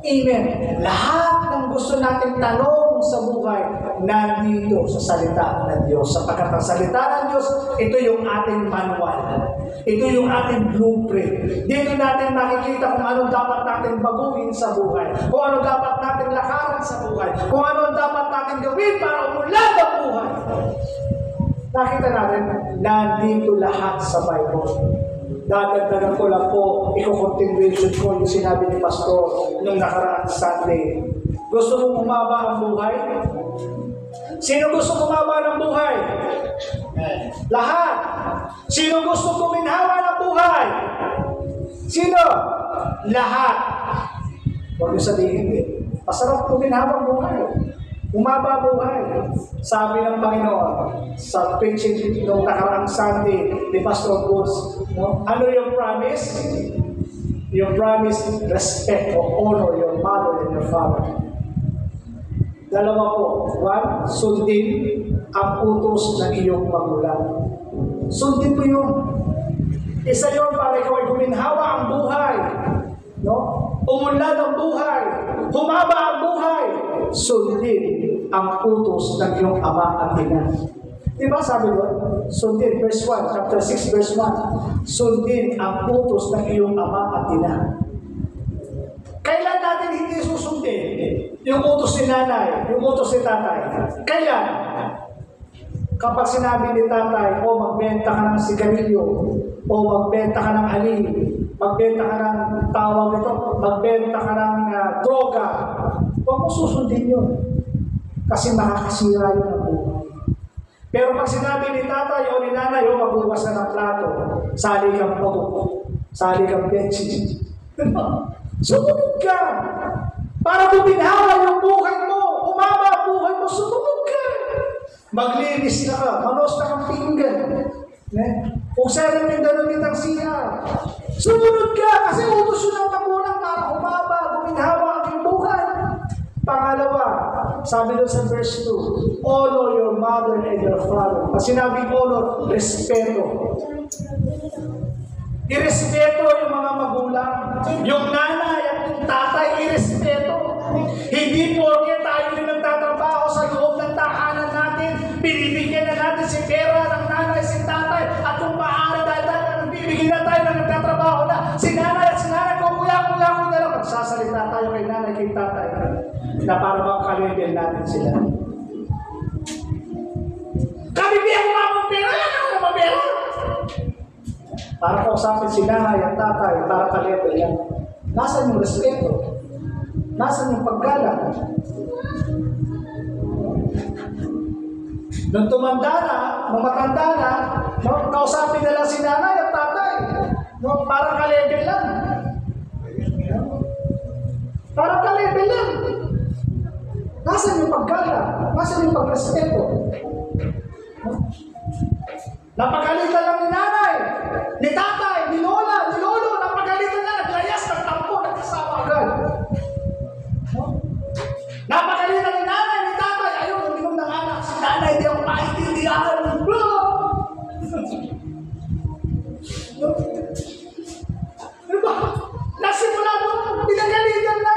Amen. Lahat ng gusto natin tanong sa buhay, nandito sa salita ng Diyos. Sapagkat ang salita ng Diyos, ito yung ating manual. Ito yung ating blueprint. Dito natin nakikita kung ano dapat natin baguhin sa buhay. Kung ano dapat natin lakaran sa buhay. Kung ano dapat natin gawin para umulad ang buhay. Nakita natin, nandito lahat sa Bible. Dadagdagan ko lang po, i-continuation ko yung sinabi ni Pastor nung nakaraang Sunday. Gusto mong umaba ang buhay? Sino gusto umaba ng buhay? Lahat. Sino gusto kuminhawa ng buhay? Sino? Lahat. Huwag yung sabihin din. Masarap kuminhawa ang buhay. Umaba buhay. Sabi ng Panginoon sa preaching nung nakaraang Sunday ni Pastor Woods, no? Ano yung promise? Yung promise, respect or honor your mother and your father. Dalawa po. 1, sundin ang utos ng iyong magulang. Sundin mo yun. Isa yun para ikaw ay guminhawa ang buhay. No? Umunlad ang buhay. Humaba ang buhay. Sundin ang utos ng iyong ama at ina. Di ba sabi doon? Sundin, verse 1, chapter 6, verse 1. Sundin ang utos ng iyong ama at ina. Kailan natin hindi susundin yung utos ni nanay, yung utos ni tatay? Kailan? Kapag sinabi ni tatay, o magbenta ka ng sigarilyo, o magbenta ka ng alin, magbenta ka ng tawag nito, magbenta ka ng droga, huwag mo susundin yun. Kasi makakasira yun ang buhay. Pero pag sinabi ni tatay o ni nanay, o magbukas na ng plato, sali kang pagod, sali kang benchi. Sumunod ka! Para buminhawa yung buhay mo, umaba ang buhay mo, sumunod ka! Maglinis na ka, manos na kang pinggan. Kung saan yung dalawin ng siya, sumunod ka! Kasi utos yun ang magulang para umaba, buminhawa ang iyong buhay. Pangalawa, sabi doon sa verse 2, honor your mother and your father. Pag sinabing honor, respeto. Irespeto yung mga magulang. Yung nanay at yung tatay, irespeto. Hindi porke tayo yung nagtatrabaho sa loob ng tahanan natin, binibigyan na natin si pera ng nanay, si tatay, at kung maaari dahil bibigyan na tayo na nagtatrabaho na, si nanay, kung kuya na lang, magsasalita tayo kay nanay, kay tatay, na para makalibel natin sila. Kabibigyan mo akong pera, yan ako na pera. Para kausapin si nanay at tatay, para kalibel yan. Nasaan yung respeto? Nasaan yung paggalang? Nung tumanda na, nung matanda na, no, kausapin na lang si nanay at tatay. No, para kalibel lang. Para kalibel lang. Nasaan yung paggalang? Nasaan yung pagrespeto? Napagalitan lang ni nanay, ni tatay, ni lola, ni lolo, napagalitan na, naglayas, nagtampo, nagkasama agad. Napagalitan ni nanay, ni tatay, ayun, uminom ng anak, si nanay, di ako maintindihan. Diba? Nasimula mo, pinagalitan na.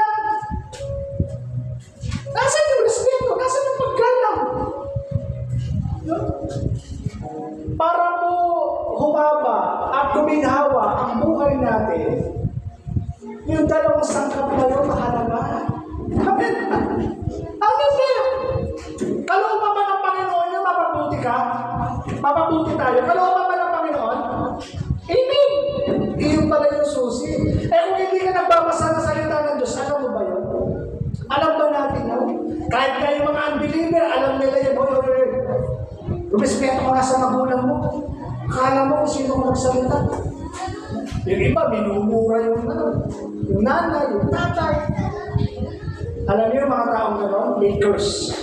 Nasaan yung respeto? Nasaan yung paggalang? Para po humaba at guminhawa ang buhay natin, yung dalawang sangkap na yun, mahalaga. Amen? Ano ba? Kalooban ba ng Panginoon yung mapabuti ka? Mapabuti tayo. Kalooban ba ng Panginoon? Amen! Iyon pala yung susi. Kung hindi ka nagbabasa ng salita ng Diyos, alam mo ba yun? Alam ba natin yun? Kahit nga yung mga unbeliever, alam nila yun. Rumispeto ka nga sa magulang mo. Akala mo kung sino kung magsalita. Yung iba, minumura yung nanay, yung tatay. Alam niyo yung mga taong gano'n? May curse.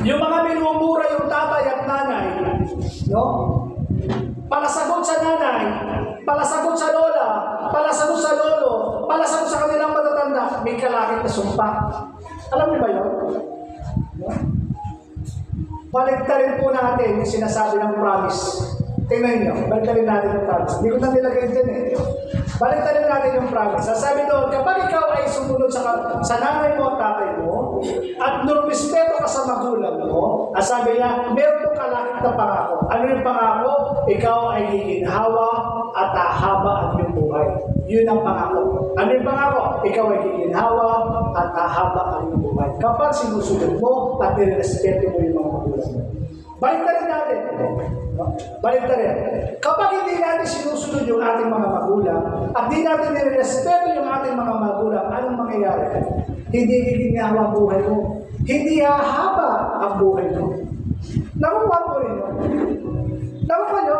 Yung mga minumura yung tatay at nanay, no? Palasagot sa nanay, palasagot sa lola, palasagot sa lolo, palasagot sa kanilang matatanda, may kalakit na sumpa. Alam niyo ba yun? No? Baliktarin po natin yung sinasabi ng promise. Tingnan nyo, baliktarin natin yung promise. Hindi ko na nilagay dyan eh. Baliktarin natin yung promise. Sabi doon, kapag ikaw ay sumunod sa nanay mo at tatay mo, at nurmispeto ka sa magulang mo, sabi niya, meron kong kalakit na pangako. Ano yung pangako? Ikaw ay giginhawa at hahaba ang iyong buhay. Yun ang pangako. Ano yung pangako? Ikaw ay giginhawa at hahaba ang iyong buhay. Kapag sinusunod mo at nirespeto mo yung mga magulang mo. Baliktarin natin. Baliktarin. Kapag hindi natin sinusunod yung ating mga magulang at hindi natin nirespeto yung ating mga magulang, anong mangyayari? Hindi giginhawa ang buhay mo. Hindi hahaba ang buhay mo. Nakuha mo rin yun. Nakuha nyo?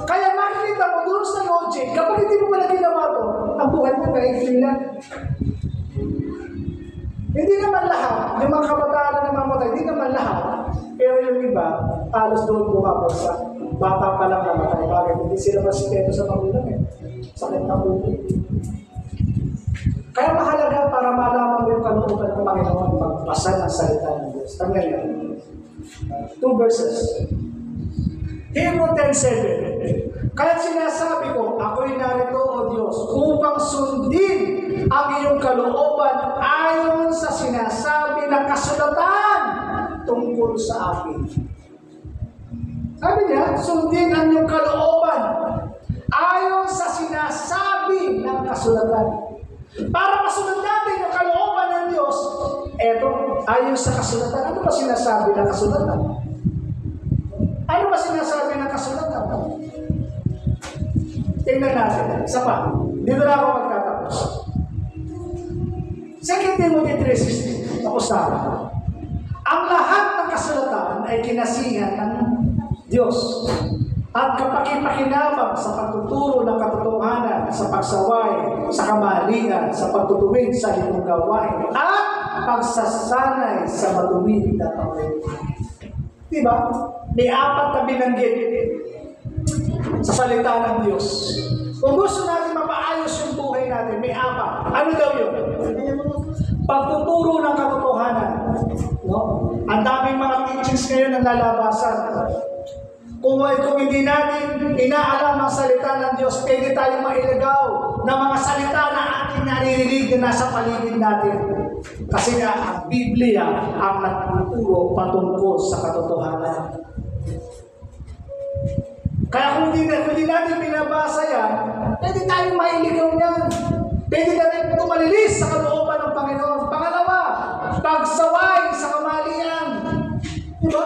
Kaya makikita mo doon sa logic, kapag hindi mo pala ginawa to, ang buhay mo kaigli lang. Hindi naman lahat, yung mga kabataan na namamatay, hindi naman lahat. Pero yung iba, halos doon bumabagsak. Bata pa lang namatay. Bakit? Hindi sila respeto sa magulang eh. Sakit na ulo. Kaya mahalaga para malaman mo yung kalooban ng Panginoon pagpasa ng salita ng Diyos. Tanggal yan. 2 verses. Hebrews 10:7. Kaya sinasabi ko, ako'y narito, O Diyos, upang sundin ang iyong kalooban ayon sa sinasabi ng kasulatan tungkol sa akin. Sabi niya, sundin ang iyong kalooban ayon sa sinasabi ng kasulatan. Para masunod natin yung kalooban ng Diyos, eto, ayon sa kasulatan. Ano ba sinasabi ng kasulatan? Ano ba sinasabi ng kasulatan? Tingnan natin. Isa pa. Dito na ako magtatapos. 2 Timothy 3:16. Tapos na. Ang lahat ng kasulatan ay kinasihan ng Diyos at kapakipakinabang sa pagtuturo ng katotohanan, sa pagsaway, sa kamahalingan, sa pagtutuwid sa inyong gawain, at pagsasanay sa matuwid na pamumuhay. Diba? May 4 na binanggit sa salita ng Diyos. Kung gusto natin mapaayos yung buhay natin, may 4. Ano daw yun? Pagtuturo ng katotohanan. No? Ang daming mga teachings ngayon ang lalabasan. Kung hindi natin inaalam ang salita ng Diyos, pwede tayong mailagaw ng mga salita na ating naririnig na nasa paligid natin. Kasi nga, ang Biblia ang nagtuturo patungkol sa katotohanan. Kaya kung hindi natin binabasa yan, pwede tayong mailigaw niyan. Pwede na rin tumalilis sa kalooban ng Panginoon. Pangalawa, pagsaway sa kamalian. Diba?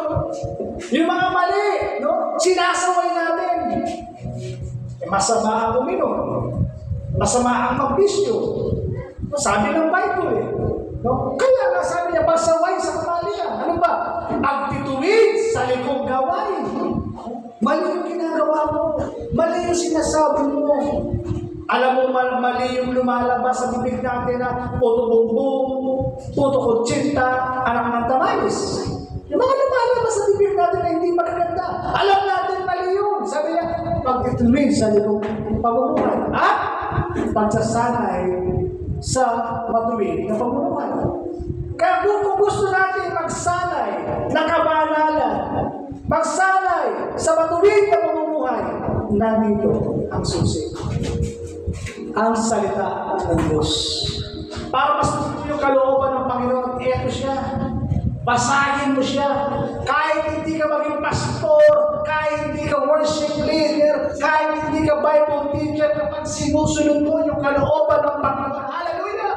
Yung mga mali, no? Sinasaway natin. Masama ang uminom. Masama ang magbisyo. Sabi ng Bible eh. No? Kaya nga sabi niya, pasaway sa kamalian. Ano ba? Pagtituwid sa likong gawain. Mali yung ginagawa mo. Mali yung sinasabi mo. Alam mo, mali yung lumalabas sa bibig natin na puto bumbong, puto kutsinta, anak ng tamales. Yung mga lumalabas sa bibig natin na hindi magaganda. Alam natin mali yun. Sabi niya, pagtituwid sa likong pamumuhay. At pagsasanay sa matuwid na pamumuhay. Kaya kung gusto natin magsanay na kabanalan, magsanay sa matuwid na pamumuhay, nandito ang susi. Ang salita ng Diyos. Para mas yung kalooban ng Panginoon, eto siya. Basahin mo siya. Kahit hindi ka maging pastor, kahit hindi ka worship leader, kahit hindi ka Bible teacher, kapag sinusunod mo yung kalooban ng Panginoon, hallelujah!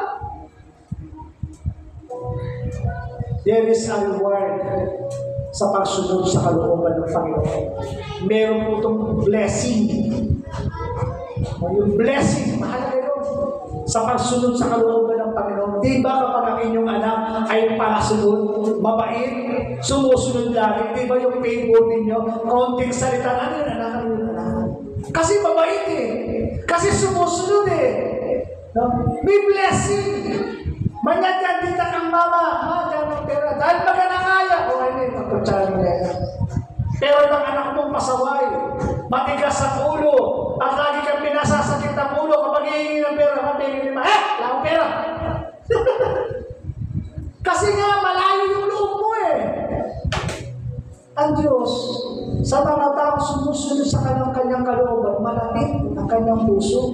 There is a reward sa pagsunod sa kalooban ng Panginoon. Meron po itong blessing. Yung blessing, mahalaga yun. Sa pagsunod sa kalooban ng Panginoon. Di ba kapag ang inyong anak ay palasunod, mabait, sumusunod lagi, di ba yung favor ninyo, konting salita, ano yun, anak? Kasi mabait eh. Kasi sumusunod eh. No? May blessing. Manyan dita kang mama, dyan ang pera. Dahil ba ka nangaya? O hindi, pagkutsahan mo na yan. Pero ang anak mong pasaway, matigas sa ulo, at lagi kang pinasasakit ang ulo kapag hihingi ng pera, mabigyan naman, wala akong pera. Kasi nga, malayo yung loob mo eh. Ang Diyos, sa mga taong sumusunod sa kanyang kalooban, malapit ang kanyang puso.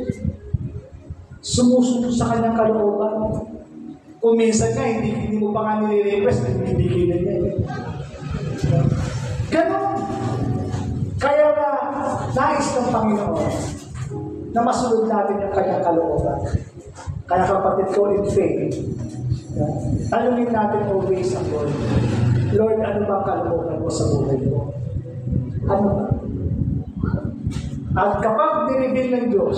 Sumusunod sa kanyang kalooban. Kung minsan nga, hindi mo pa nga nire-request, hindi na niya. Ganon. Kaya na, nais ng Panginoon na masunod natin yung kanyang kalooban. Kaya kapatid ko in faith, tanungin natin always ang Lord. Lord, ano ba ang kalooban mo sa buhay mo? Ano ba? At kapag dinibil ng Diyos,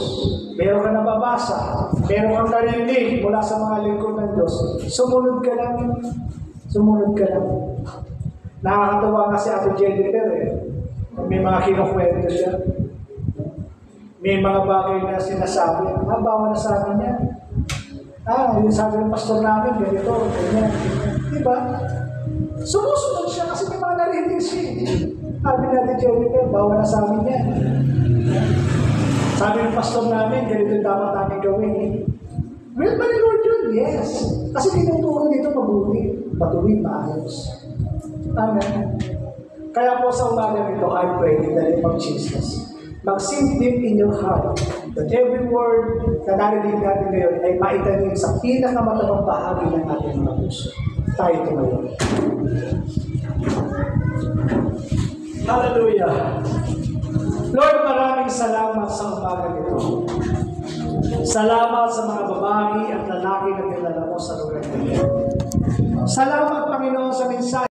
meron ka nababasa, meron kang narinig mula sa mga lingkod ng Diyos, sumunod ka lang. Sumunod ka lang. Nakakatawa nga si Ate Jennifer eh. May mga kinukwento siya. May mga bagay na sinasabi. Bawa na sabi niya. Yung sabi ng pastor namin, ganito, ganyan. Diba? Sumusunod siya kasi may mga narinig siya. Sabi natin, Jennifer, bawa na sabi niya. Sabi ng pastor namin, ganito yung dapat namin gawin. Well, ba ni Lord yun? Yes. Kasi tinuturo dito mabuti. Matuwid, maayos. Amen. Kaya po sa umaga nito, I pray in the name of Jesus. Mag-sink deep in your heart that every word na narinig natin ngayon ay maitanim sa pinakamatabang bahagi ng ating mga puso. Tayo tumayo. Hallelujah. Lord, maraming salamat sa umaga nito. Salamat sa mga babae at lalaki na kilala mo sa lugar nito. Salamat, Panginoon, sa mensahe